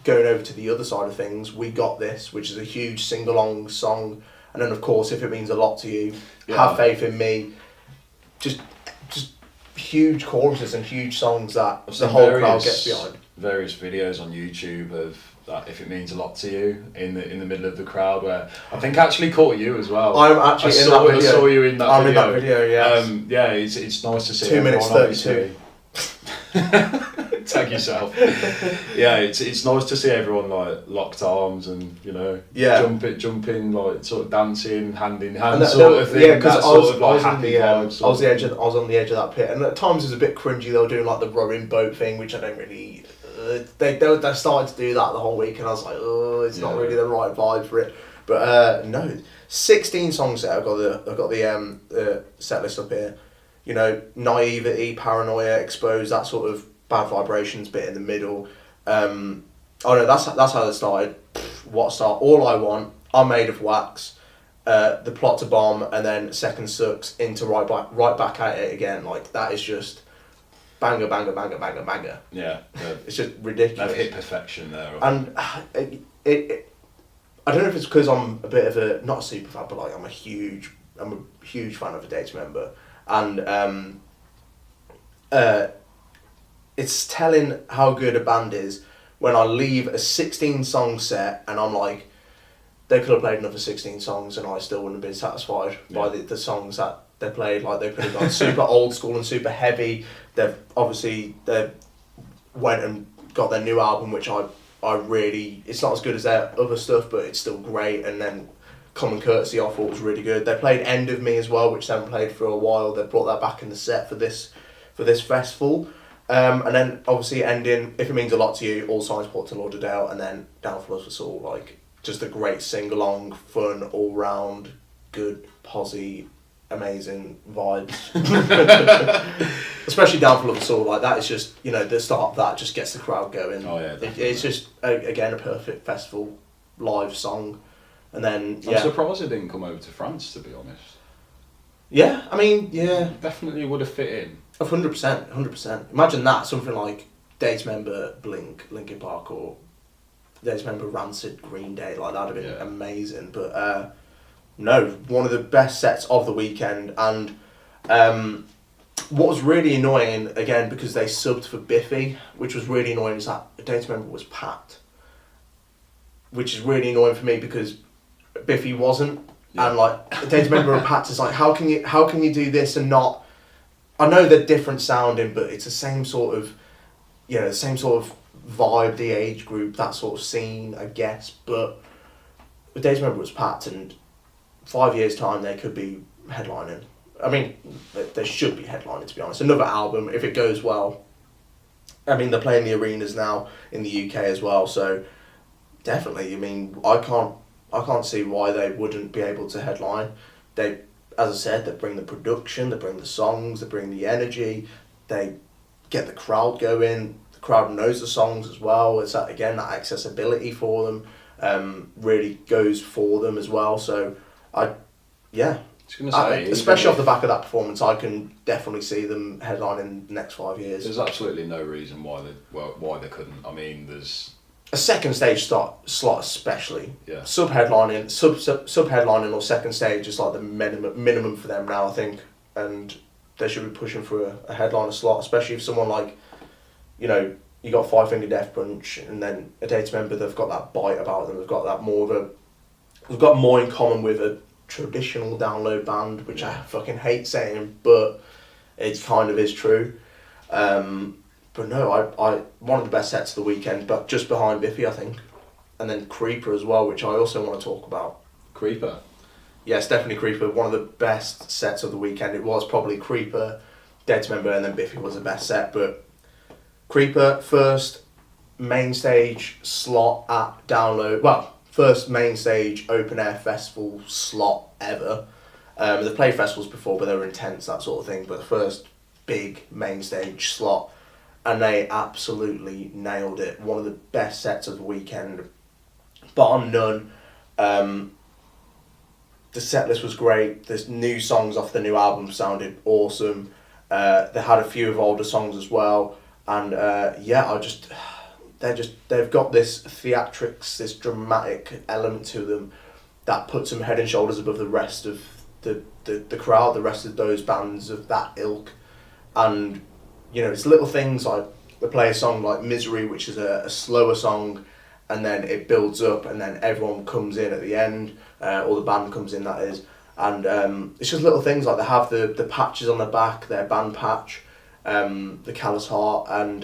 going over to the other side of things, We Got This, which is a huge sing-along song. And then, of course, If It Means a Lot to You, Have Faith in Me, just huge choruses and huge songs that the whole crowd gets behind. Various videos on YouTube of that If It Means a Lot to You in the middle of the crowd, where I think actually caught you as well. I'm actually in that video. I saw you in that video. I'm in that video, yes. It's nice to see 2 minutes 32. Tag yourself. Yeah, it's nice to see everyone like locked arms and, you know, jumping, like sort of dancing hand in hand sort of thing. Yeah, because I was on the edge of that pit, and at times it was a bit cringy. They were doing like the rowing boat thing, which I don't really. They started to do that the whole week, and I was like, oh, it's not really the right vibe for it. But no, 16 songs there. I've got the set list up here. You know, Naivety, Paranoia, Exposed, that sort of Bad Vibrations bit in the middle. Oh no, that's how they started. What start? All I Want, I'm Made of Wax, The Plot to Bomb, and then Second Sucks into right back at it again. Like, that is just banger, banger, banger, banger, banger. Yeah. It's just ridiculous. They've hit perfection there. And it I don't know if it's because I'm a bit of a, not a super fan, but like I'm a huge fan of A Day to Remember. And it's telling how good a band is when I leave a 16-song set and I'm like, they could have played another 16 songs and I still wouldn't have been satisfied by the songs that they played. Like, they could have gone super old school and super heavy. They went and got their new album, which I really, it's not as good as their other stuff, but it's still great. And then Common Courtesy I thought was really good. They played End of Me as well, which they haven't played for a while. They brought that back in the set for this festival. And then obviously ending, If It Means a Lot to You, All Signs Point to Lauderdale, and then Downfall of Us All. Like, just a great sing-along, fun, all-round, good, posy, amazing vibes. Especially Downfall of Us All. Like, that is just, you know, the start of that just gets the crowd going. Oh yeah, it's just, again, a perfect festival live song. And then, I'm surprised it didn't come over to France, to be honest. Yeah, I mean, yeah. Definitely would have fit in. 100%. Imagine that, something like Days Member Blink, Linkin Park, or Days Member Rancid, Green Day, like that would have been amazing. But no, one of the best sets of the weekend. And what was really annoying, again, because they subbed for Biffy, which was really annoying, is that Days Member was packed. Which is really annoying for me because Biffy wasn't. Yeah. And like, Days Member and packed is like, how can you do this and not... I know they're different sounding, but it's the same sort of, you know, the same sort of vibe, the age group, that sort of scene, I guess. But Days Member was packed, and 5 years' time they could be headlining. I mean, they should be headlining, to be honest. Another album, if it goes well. I mean, they're playing the arenas now in the UK as well, so definitely. I mean, I can't see why they wouldn't be able to headline. They, as I said, they bring the production, they bring the songs, they bring the energy, they get the crowd going. The crowd knows the songs as well. It's that, again, that accessibility for them really goes for them as well. So especially off the back of that performance, I can definitely see them headlining the next 5 years. There's absolutely no reason why they couldn't. I mean, there's a second stage slot especially. Yeah. Sub-headlining or second stage is like the minimum for them now, I think. And they should be pushing for a headliner slot, especially if someone like, you know, you got Five Finger Death Punch and then a Days Member, they've got that bite about them. They've got more in common with a traditional download band, which I fucking hate saying, but it kind of is true. But no, I one of the best sets of the weekend, but just behind Biffy, I think. And then Creeper as well, which I also want to talk about. Creeper? Yes, definitely Creeper. One of the best sets of the weekend. It was probably Creeper, Days Member, and then Biffy was the best set. But Creeper, first main stage slot at Download. Well, first main stage open air festival slot ever. They've played festivals before, but they were intense, that sort of thing. But the first big main stage slot. And they absolutely nailed it. One of the best sets of the weekend, bar none. The set list was great. The new songs off the new album sounded awesome. They had a few of older songs as well. And they've got this theatrics, this dramatic element to them that puts them head and shoulders above the rest of the crowd, the rest of those bands of that ilk. And you know, it's little things like they play a song like Misery, which is a slower song, and then it builds up, and then everyone comes in at the end, or the band comes in, that is. And it's just little things like they have the patches on the back, their band patch, the Callous Heart, and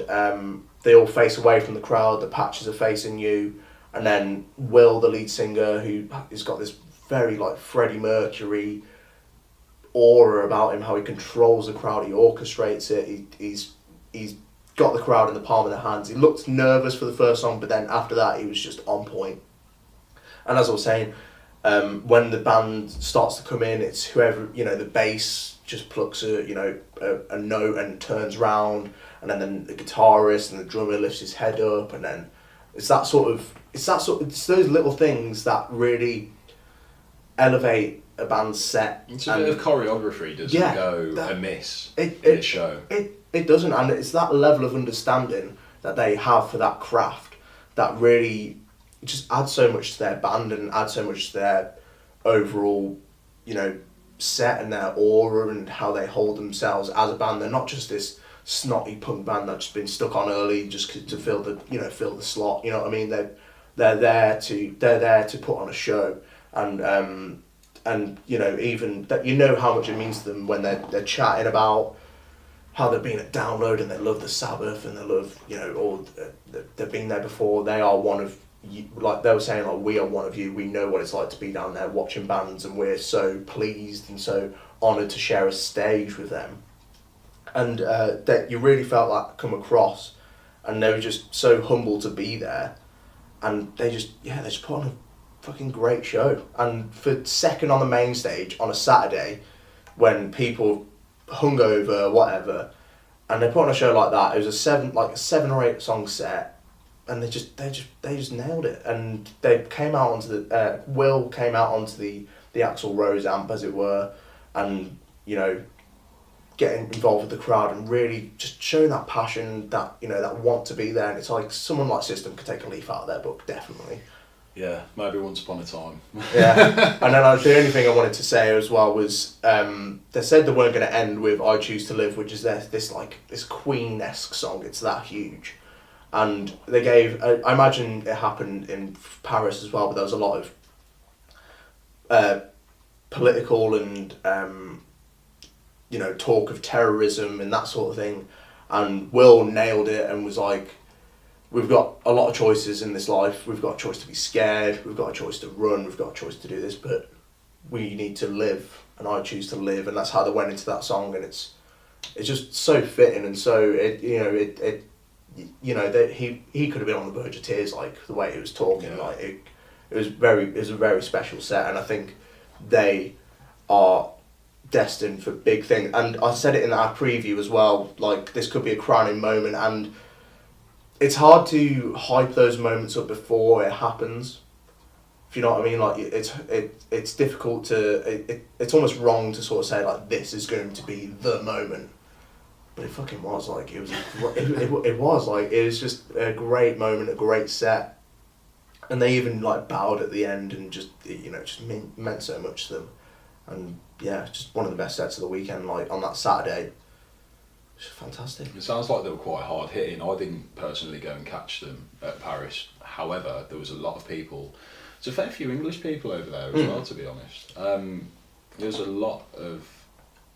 they all face away from the crowd, the patches are facing you, and then Will, the lead singer, who has got this very like Freddie Mercury aura about him, how he controls the crowd, he orchestrates it, he's got the crowd in the palm of their hands. He looked nervous for the first song, but then after that he was just on point. And as I was saying, when the band starts to come in, it's whoever, you know, the bass just plucks a note and turns round, and then the guitarist and the drummer lifts his head up, and then it's those little things that really elevate a band's set. It's a bit of choreography doesn't go amiss in a show. It doesn't, and it's that level of understanding that they have for that craft that really just adds so much to their band and adds so much to their overall, you know, set and their aura and how they hold themselves as a band. They're not just this snotty punk band that's been stuck on early just to fill the slot. You know what I mean? They're there to put on a show, and even that, how much it means to them when they're chatting about how they've been at Download and they love the Sabbath and they love they've been there before. They are one of you, like they were saying, like, we are one of you. We know what it's like to be down there watching bands, and we're so pleased and so honoured to share a stage with them. And that you really felt that come across, and they were just so humble to be there, and they just put on a fucking great show. And for second on the main stage on a Saturday, when people hungover, whatever, and they put on a show like that, it was a 7 or 8 song set, and they just nailed it. And they came out onto the Will came out onto the Axl Rose amp, as it were, and getting involved with the crowd and really just showing that passion, that that want to be there. And it's like someone like System could take a leaf out of their book, definitely. Yeah, maybe once upon a time. Yeah, and then the only thing I wanted to say as well was they said they weren't going to end with "I Choose to Live," which is this Queen-esque song. It's that huge, and they gave. I imagine it happened in Paris as well, but there was a lot of political and talk of terrorism and that sort of thing, and Will nailed it and was like, we've got a lot of choices in this life. We've got a choice to be scared, we've got a choice to run, we've got a choice to do this, but we need to live, and I choose to live. And that's how they went into that song, and it's just so fitting. And so that he could have been on the verge of tears, like the way he was talking. Yeah. Like it was a very special set, and I think they are destined for big things. And I said it in our preview as well, like this could be a crowning moment, and it's hard to hype those moments up before it happens, if you know what I mean. Like it's difficult to it's almost wrong to sort of say like this is going to be the moment, but it fucking was. Like it was just a great moment, a great set, and they even like bowed at the end and just meant so much to them. And yeah, just one of the best sets of the weekend, like on that Saturday. It's fantastic. It sounds like they were quite hard hitting. I didn't personally go and catch them at Paris. However, there was a lot of people. There's a fair few English people over there as well, to be honest. There's a lot of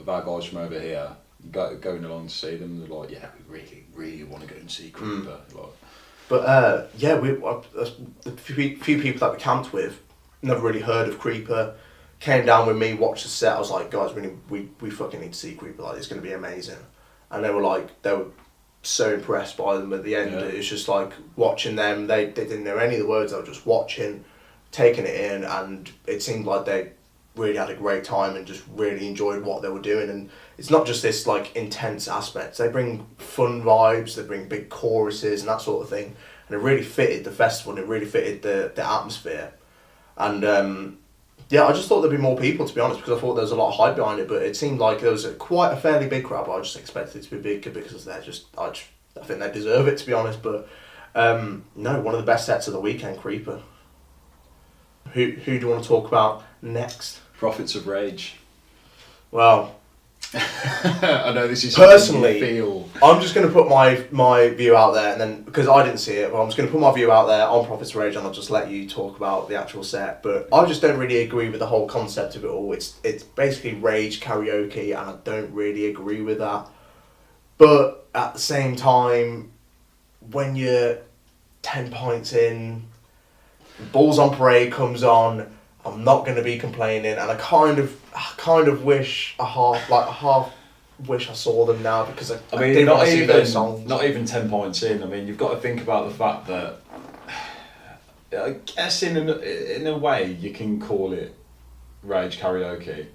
our guys from over here going along to see them. They're like, yeah, we really, really want to go and see Creeper. But the few people that we camped with never really heard of Creeper. Came down with me, watched the set. I was like, guys, we fucking need to see Creeper. Like, it's going to be amazing. And they were so impressed by them at the end. Yeah. It was just like watching them. They didn't know any of the words. They were just watching, taking it in, and it seemed like they really had a great time and just really enjoyed what they were doing. And it's not just this like intense aspect. They bring fun vibes. They bring big choruses and that sort of thing. And it really fitted the festival. And it really fitted the atmosphere. And yeah, I just thought there'd be more people, to be honest, because I thought there was a lot of hype behind it, but it seemed like there was quite a fairly big crowd, but I just expected it to be big because I think they deserve it, to be honest. But no, one of the best sets of the weekend, Creeper. Who do you want to talk about next? Prophets of Rage. Well, I know this is personally, feel. I'm just going to put my view out there, and then because I didn't see it, but I'm just going to put my view out there on Prophets of Rage, and I'll just let you talk about the actual set. But I just don't really agree with the whole concept of it all. It's basically rage karaoke, and I don't really agree with that. But at the same time, when you're 10 pints in, Balls on Parade comes on, I'm not going to be complaining, and I kind of wish I half wish I saw them now, because I didn't want to see those songs. Not even 10 points in. I mean, you've got to think about the fact that I guess in a way you can call it rage karaoke,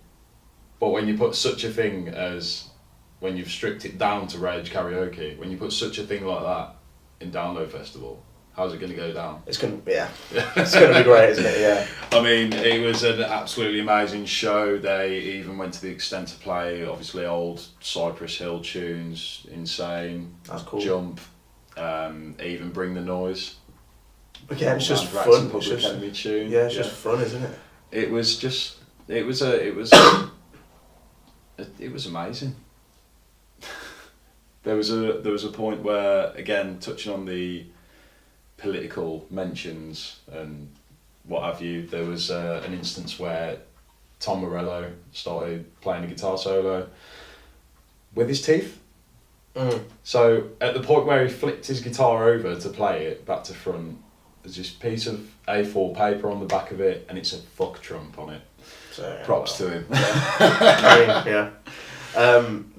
but when you put such a thing as, when you've stripped it down to rage karaoke, when you put such a thing like that in Download Festival, how's it going to go down? It's going to, yeah. It's going to be great, isn't it? Yeah. I mean, it was an absolutely amazing show. They even went to the extent to play, obviously, old Cypress Hill tunes, Insane, That's cool. Jump, even Bring the Noise. Again, it's just fun. Public Enemy tune. Yeah, it's just fun, isn't it? It was amazing. There was a point where, again, touching on the political mentions and what have you, there was an instance where Tom Morello started playing a guitar solo with his teeth. So at the point where he flipped his guitar over to play it back to front, there's this piece of A4 paper on the back of it, and it's a fuck Trump on it. So, props to him. Yeah.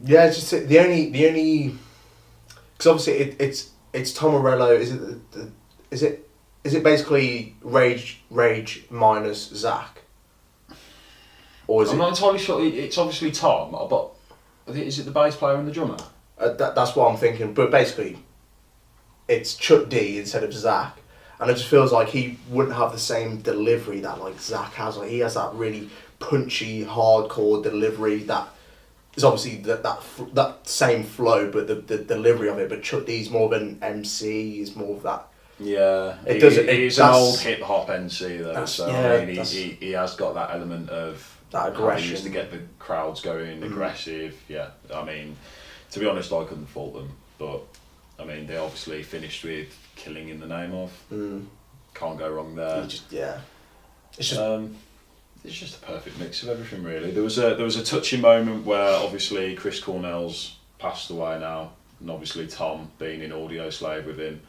Yeah, it's just the only because obviously it's Tom Morello. Is it basically Rage minus Zach? Or is I'm not entirely sure. It's obviously Tom, but is it the bass player and the drummer? That's what I'm thinking. But basically, it's Chuck D instead of Zach, and it just feels like he wouldn't have the same delivery that like Zach has. Like he has that really punchy, hardcore delivery that is obviously that same flow, but the delivery of it. But Chuck D's more of an MC. He's more of that. Yeah, he's an old hip hop MC though, so I mean, he has got that element of that aggression. He used to get the crowds going, aggressive. Yeah, I mean, to be honest, I couldn't fault them, but I mean, they obviously finished with Killing in the Name of. Can't go wrong there. It's just a perfect mix of everything, really. There was a touching moment where obviously Chris Cornell's passed away now, and obviously Tom, being in Audio Slave with him,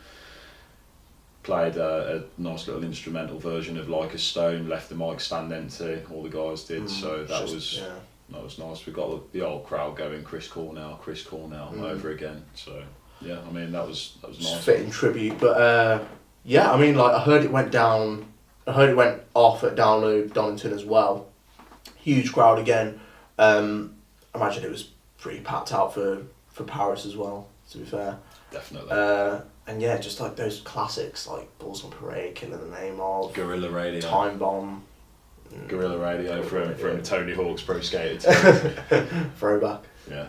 played a nice little instrumental version of Like a Stone, left the mic stand empty, all the guys did, so that was nice. We got the old crowd going, Chris Cornell over again, so yeah, I mean that was nice. Fitting tribute, but yeah, I mean like I heard it went off at Download Donington as well. Huge crowd again. Imagine it was pretty packed out for Paris as well, to be fair. Definitely. And yeah, just like those classics like Balls on Parade, Killing the Name of, Guerrilla Radio, Time Bomb, Guerrilla Radio from Tony Hawk's Pro Skater 2. Throwback. Yeah.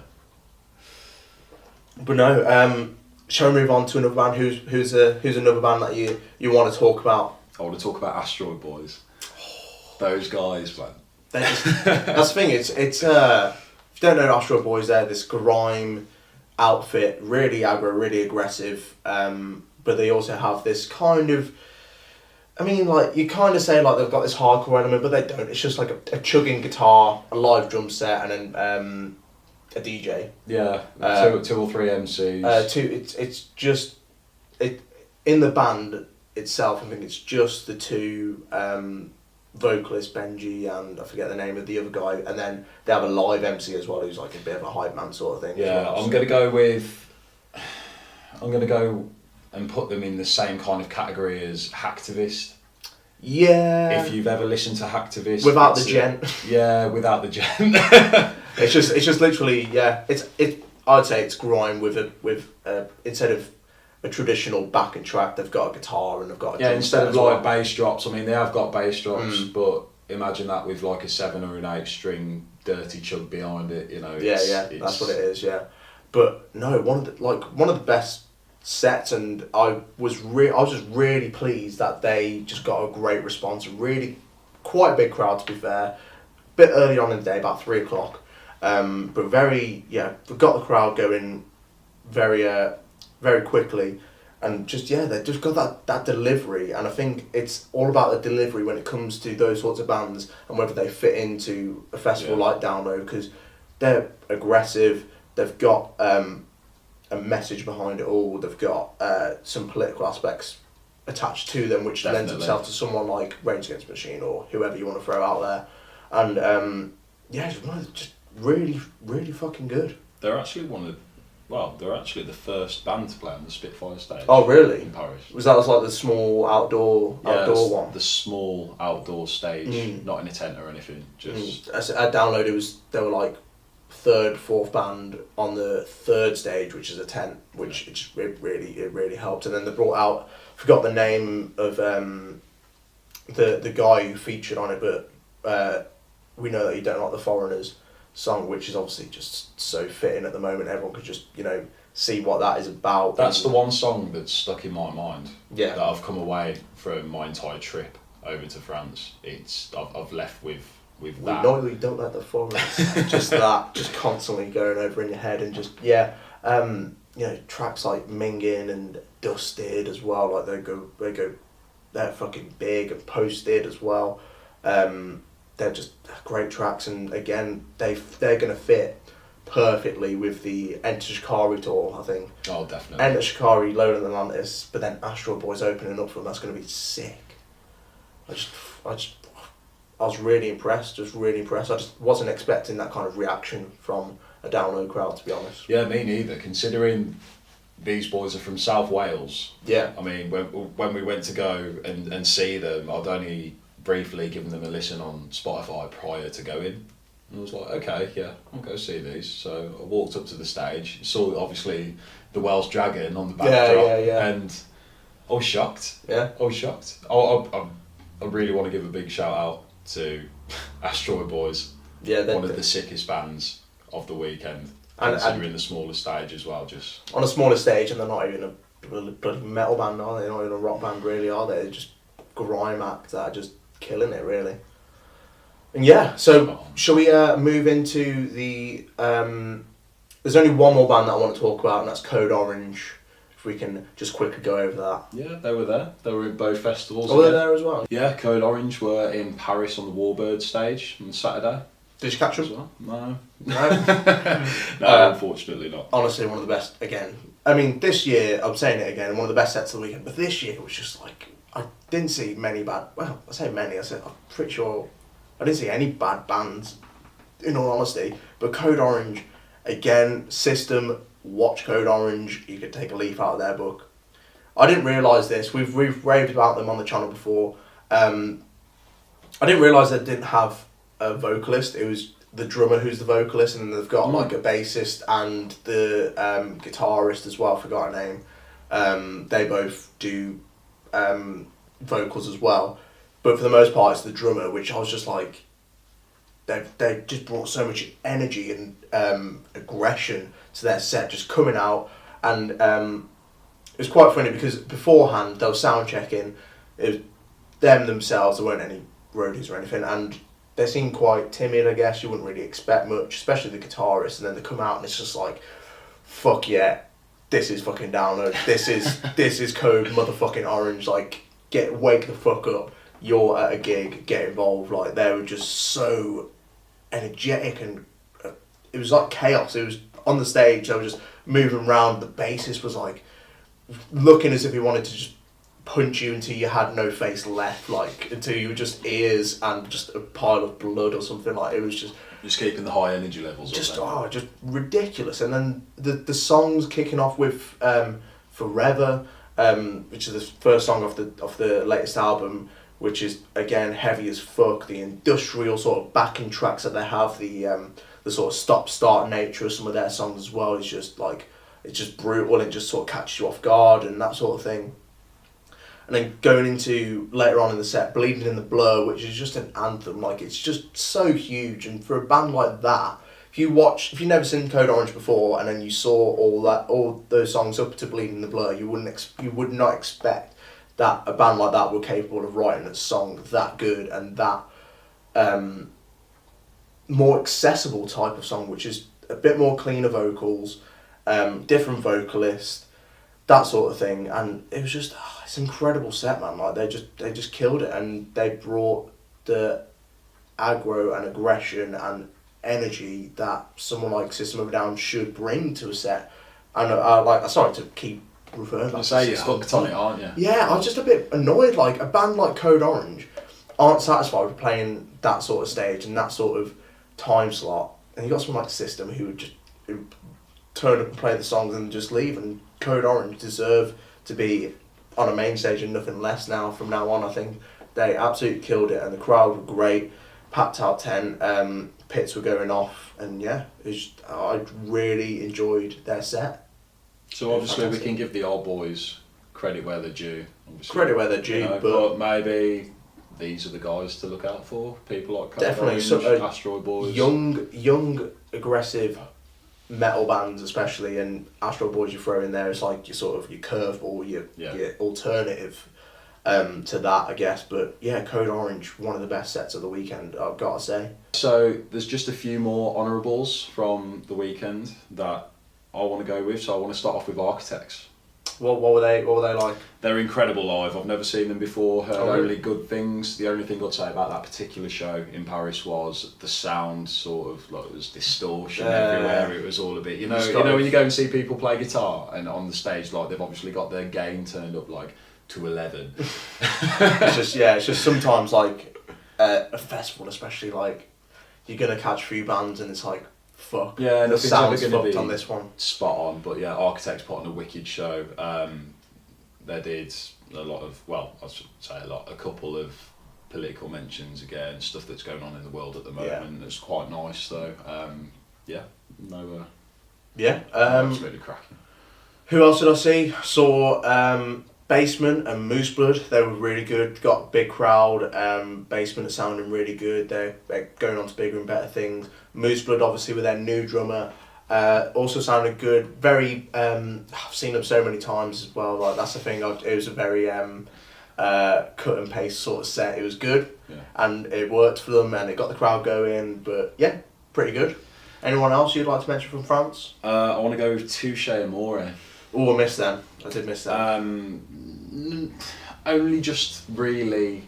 But no, shall we move on to another band? Who's another band that you want to talk about? I want to talk about Astroid Boys. Those guys, man. That's the thing. It's if you don't know Astroid Boys, they're this grime outfit, really aggro, really aggressive, but they also have this kind of, I mean, like, you kind of say, like, they've got this hardcore element, but they don't. It's just like a chugging guitar, a live drum set, and then a DJ. Yeah, two or three MCs. It's just, in the band itself, I think it's just the two vocalist Benji and I forget the name of the other guy, and then they have a live MC as well who's like a bit of a hype man sort of thing. Yeah, well, I'm gonna go and put them in the same kind of category as Hacktivist. Yeah. If you've ever listened to Hacktivist, without the gent. Yeah, without the gent. it's just literally I'd say it's grime with instead of a traditional backing track, they've got a guitar and they've got a drum instead of like bass drops. I mean, they have got bass drops, but imagine that with like a 7 or an 8 string dirty chug behind it. You know. It's, that's what it is. Yeah, but no, one of the best sets, and I was just really pleased that they just got a great response. Really, quite a big crowd to be fair. A bit early on in the day, about 3:00, but we got the crowd going very quickly, and just they just got that delivery, and I think it's all about the delivery when it comes to those sorts of bands and whether they fit into a festival like Download, because they're aggressive, they've got a message behind it all, they've got some political aspects attached to them, which lends itself to someone like Rage Against the Machine or whoever you want to throw out there, and just really, really fucking good. They're actually they're actually the first band to play on the Spitfire stage. Oh, really? In Paris. Was like the small outdoor one? The small outdoor stage, not in a tent or anything. Just at Download, they were like third, fourth band on the third stage, which is a tent, which it really helped. And then they brought out, forgot the name of the guy who featured on it, but We Know That You Don't Like the Foreigners song, which is obviously just so fitting at the moment. Everyone could just see what that is about. That's the one song that's stuck in my mind. Yeah. That I've come away from my entire trip over to France. I've left with that. We know you don't like the foreigners. Just that, just constantly going over in your head, and just You know, tracks like Mingin and Dusted as well. Like they're fucking big, and Posted as well. They're just great tracks, and again, they're gonna fit perfectly with the Enter Shikari tour, I think. Oh, definitely. Enter Shikari, Lowland Atlantis, but then Astroid Boys opening up for them. That's gonna be sick. I was really impressed. Just really impressed. I just wasn't expecting that kind of reaction from a download crowd, to be honest. Yeah, me neither. Considering these boys are from South Wales. Yeah. I mean, when we went to go and see them, I'd only briefly given them a listen on Spotify prior to going. And I was like, okay, yeah, I'll go see these. So I walked up to the stage, saw obviously the Welsh Dragon on the backdrop, and I was shocked. Yeah. I was shocked. I really want to give a big shout out to Astroid Boys. Yeah, one of the sickest bands of the weekend. Considering the smaller stage as well, just on a smaller stage, and they're not even a bloody metal band, are they? They're not even a rock band, really, are they? They're just grime acts that are just killing it, really. And yeah, so shall we move into the? There's only one more band that I want to talk about, and that's Code Orange. If we can just quickly go over that. Yeah, they were there. They were in both festivals. Oh, were they there as well? Yeah, Code Orange were in Paris on the Warbird stage on Saturday. Did you catch them? As well? No. No, unfortunately not. Honestly, one of the best, again. I mean, this year, I'm saying it again, one of the best sets of the weekend, but this year was just like, I didn't see many bad, well, I say many, I'm pretty sure, I didn't see any bad bands, in all honesty, but Code Orange, again, System, watch Code Orange, you could take a leaf out of their book. I didn't realise this, we've raved about them on the channel before. I didn't realise they didn't have a vocalist. It was the drummer who's the vocalist, and they've got like a bassist and the guitarist as well, I forgot her name. They both do vocals as well, but for the most part it's the drummer, which I was just like, they just brought so much energy and aggression to their set, just coming out. And it was quite funny because beforehand they were sound checking, it was them themselves, there weren't any roadies or anything, and they seem quite timid, I guess. You wouldn't really expect much, especially the guitarist, and then they come out and it's just like, fuck yeah, this is fucking download. This is Code motherfucking Orange. Like, wake the fuck up. You're at a gig, get involved. Like, they were just so energetic, and it was like chaos. It was on the stage, they were just moving around. The bassist was like looking as if he wanted to just punch you until you had no face left, like until you were just ears and just a pile of blood or something. Like, it was just keeping the high energy levels. Just ridiculous. And then the songs kicking off with Forever, which is the first song off the latest album, which is again heavy as fuck. The industrial sort of backing tracks that they have, the sort of stop start nature of some of their songs as well is just like, it's just brutal and just sort of catches you off guard and that sort of thing. And then going into later on in the set, Bleeding in the Blur, which is just an anthem. Like, it's just so huge. And for a band like that, if you've never seen Code Orange before, and then you saw all those songs up to Bleeding in the Blur, you would not expect that a band like that were capable of writing a song that good and that more accessible type of song, which is a bit more cleaner vocals, different vocalist, that sort of thing. And it was just, it's an incredible set, man. Like, they just killed it, and they brought the aggro and aggression and energy that someone like System of a Down should bring to a set. And sorry to keep referring back. I say you're hooked on it, aren't you? Yeah, I was just a bit annoyed. Like, a band like Code Orange aren't satisfied with playing that sort of stage and that sort of time slot, and you got someone like System who turn up and play the songs and just leave. And Code Orange deserve to be on a main stage and nothing less now from now on. I think they absolutely killed it, and the crowd were great, packed out tent, pits were going off, and yeah, I really enjoyed their set. So obviously we can give the old boys credit where they're due. Obviously, credit where they're due, but maybe these are the guys to look out for. People like Code Orange, Astroid Boys, young aggressive metal bands especially, and Astroid Boys you throw in there as like your sort of your curveball, your alternative to that, I guess. But yeah, Code Orange, one of the best sets of the weekend, I've got to say. So there's just a few more honourables from the weekend that I want to go with. So I want to start off with Architects. What were they like? They're incredible live. I've never seen them before, heard really? only good things. The only thing I'd say about that particular show in Paris was the sound sort of like, it was distortion everywhere. It was all a bit, you know when you go and see people play guitar and on the stage, like they've obviously got their gain turned up like to 11. It's just sometimes like a festival, especially like you're gonna catch a few bands and it's like, fuck. Yeah, the sound's ever gonna fucked be on this one. Spot on, but yeah, Architects put on a wicked show. They did a lot of, well, I should say a couple of political mentions again, stuff that's going on in the world at the moment. It's quite nice though. Absolutely cracking. Who else did I see? Saw Basement and Moose Blood. They were really good. Got a big crowd. Basement are sounding really good. They're going on to bigger and better things. Moose Blood, obviously, with their new drummer, also sounded good. Very, I've seen them so many times as well. Like that's the thing. It was a very cut and paste sort of set. It was good, and it worked for them, and it got the crowd going. But yeah, pretty good. Anyone else you'd like to mention from France? I want to go with Touche Amore. Oh, I missed them. I did miss them. Only just really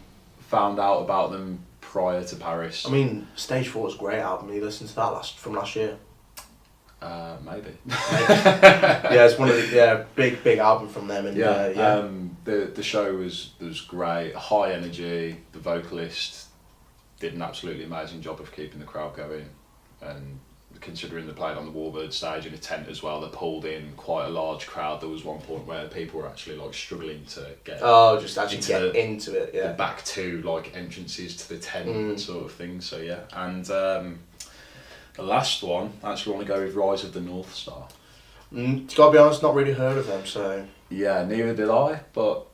found out about them prior to Paris. I mean, Stage 4 is a great album. You listened to that from last year? Maybe. Yeah, it's one of the big album from them. And the show was great. High energy. The vocalist did an absolutely amazing job of keeping the crowd going, and considering they played on the Warbird stage in a tent as well, they pulled in quite a large crowd. There was one point where people were actually like struggling to get into it. Yeah, the back two like entrances to the tent sort of thing. So yeah, and the last one, I actually want to go with Rise of the North Star. Gotta be honest, not really heard of them. So yeah, neither did I. But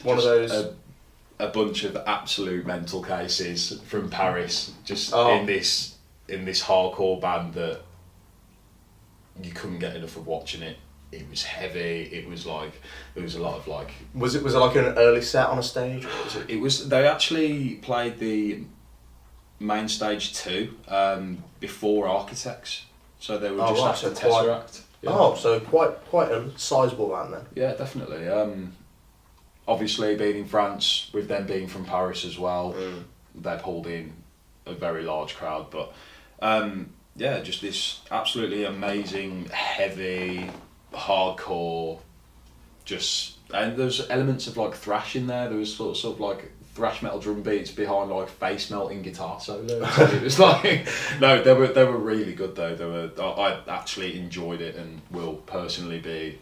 one of those. A bunch of absolute mental cases from Paris, just in this hardcore band that you couldn't get enough of watching it. It was heavy. It was like there was a lot of like. Was it like an early set on a stage? Or was it? It was. They actually played the main stage 2 before Architects, so they were just after Tesseract. Yeah. Oh, so quite a sizable band then. Yeah, definitely. Obviously, being in France, with them being from Paris as well, they pulled in a very large crowd, but. Just this absolutely amazing, heavy, hardcore, and there's elements of like thrash in there. There was sort of like thrash metal drum beats behind like face melting guitar solos. It was like, no, they were really good though. I actually enjoyed it and will personally be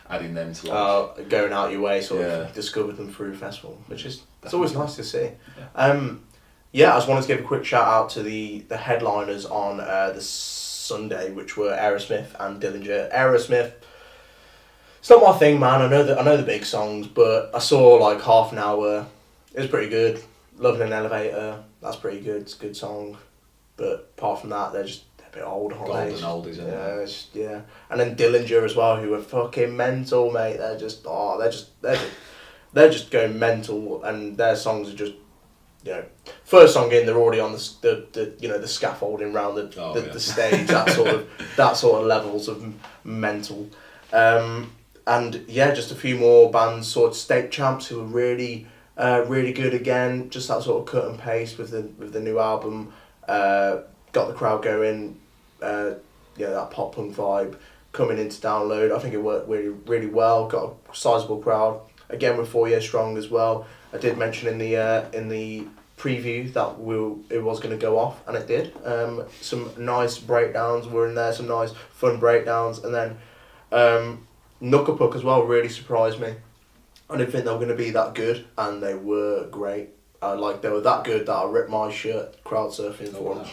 adding them to like going out your way, sort of discovered them through festival, which is it's always nice to see. Yeah. I just wanted to give a quick shout out to the headliners on the Sunday, which were Aerosmith and Dillinger. Aerosmith, it's not my thing, man. I know the big songs, but I saw like half an hour. It was pretty good. Loving an Elevator, that's pretty good. It's a good song, but apart from that, they're a bit old. Golden oldies, yeah. And then Dillinger as well, who are fucking mental, mate. They're just going mental, and their songs are just. First song in, they're already on the scaffolding around the stage, that sort of levels of mental, and yeah, just a few more bands, sort of State Champs, who are really good again, just that sort of cut and paste with the new album, got the crowd going, that pop punk vibe coming into download. I think it worked really really well. Got a sizable crowd again with 4 Years Strong as well. I did mention in the preview that it was going to go off, and it did. Some nice breakdowns were in there, some nice fun breakdowns, and then Knucklepuck as well really surprised me. I didn't think they were going to be that good, and they were great. They were that good that I ripped my shirt crowd surfing for them.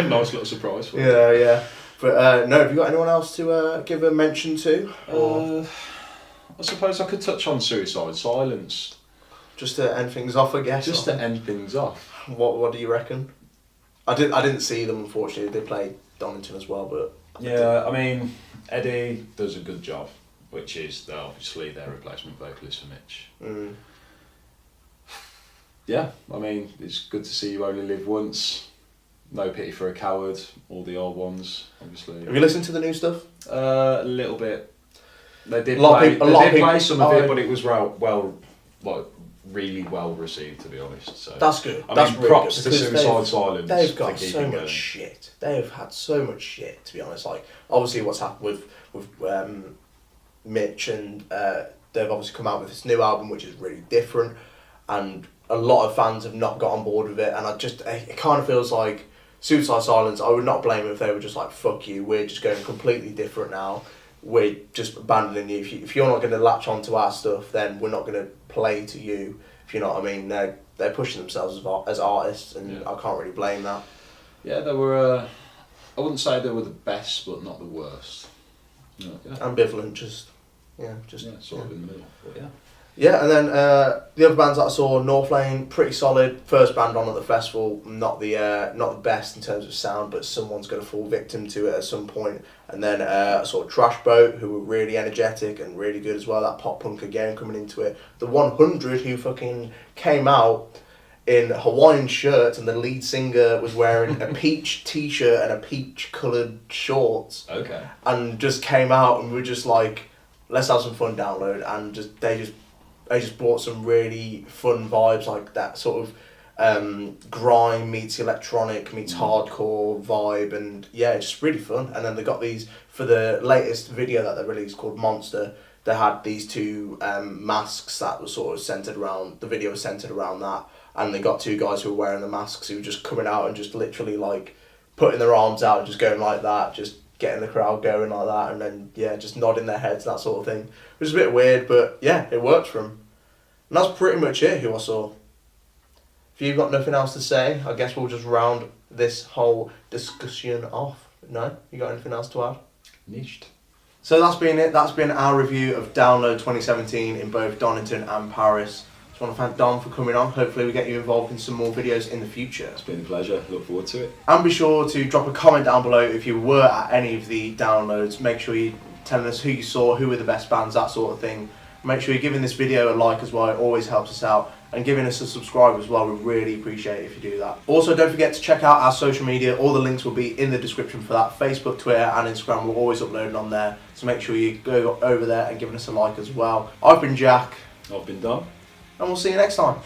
Nice little surprise for you. Yeah. But no, have you got anyone else to give a mention to? I suppose I could touch on Suicide Silence. Just to end things off, I guess. Just to end things off. What do you reckon? I didn't see them, unfortunately. They played Donington as well, but... Yeah, I mean, Eddie does a good job, which is obviously their replacement vocalist for Mitch. Yeah, I mean, it's good to see you only live once. No Pity for a Coward, all the old ones, obviously. Have you listened to the new stuff? A little bit. They did A lot play, of people- play some of it, but it was really well received, to be honest. So That's good. I That's mean, really props good, to because Suicide Silence. They've for got so keeping much going. shit. They've had so much shit, to be honest. Like, obviously what's happened with Mitch, and they've obviously come out with this new album, which is really different, and a lot of fans have not got on board with it, and it kind of feels like Suicide Silence, I would not blame them if they were just like, fuck you, we're just going completely different now. We're just abandoning you. If you're not going to latch onto our stuff, then we're not going to play to you, if you know what I mean. They're pushing themselves as artists, and I can't really blame that. Yeah, they were, I wouldn't say they were the best, but not the worst. Yeah. Ambivalent, sort of in the middle, but yeah. Yeah, and then the other bands that I saw, North Lane, pretty solid. First band on at the festival, not the best in terms of sound, but someone's going to fall victim to it at some point. And then I saw Trash Boat, who were really energetic and really good as well. That pop punk again coming into it. The 100, who fucking came out in Hawaiian shirts, and the lead singer was wearing a peach t-shirt and a peach coloured shorts. Okay. And just came out, and we were just like, let's have some fun, Download, and they just brought some really fun vibes, like that sort of grime meets electronic meets hardcore vibe, and yeah, just really fun. And then they got these, for the latest video that they released called Monster, they had these two masks that were sort of centered around, the video was centered around that, and they got two guys who were wearing the masks who were just coming out and just literally like putting their arms out and just going like that, just getting the crowd going like that, and then just nodding their heads, that sort of thing. It was a bit weird, but yeah, it worked for them. And that's pretty much it who I saw. If you've got nothing else to say, I guess we'll just round this whole discussion off. No? You got anything else to add? Nicht. So that's been it. That's been our review of Download 2017 in both Donington and Paris. Just want to thank Dom for coming on. Hopefully we get you involved in some more videos in the future. It's been a pleasure. Look forward to it. And be sure to drop a comment down below if you were at any of the downloads. Make sure you tell us who you saw, who were the best bands, that sort of thing. Make sure you're giving this video a like as well, it always helps us out. And giving us a subscribe as well, we really appreciate it if you do that. Also, don't forget to check out our social media, all the links will be in the description for that. Facebook, Twitter and Instagram, we're always uploading on there. So make sure you go over there and give us a like as well. I've been Jack. I've been Dom. And we'll see you next time.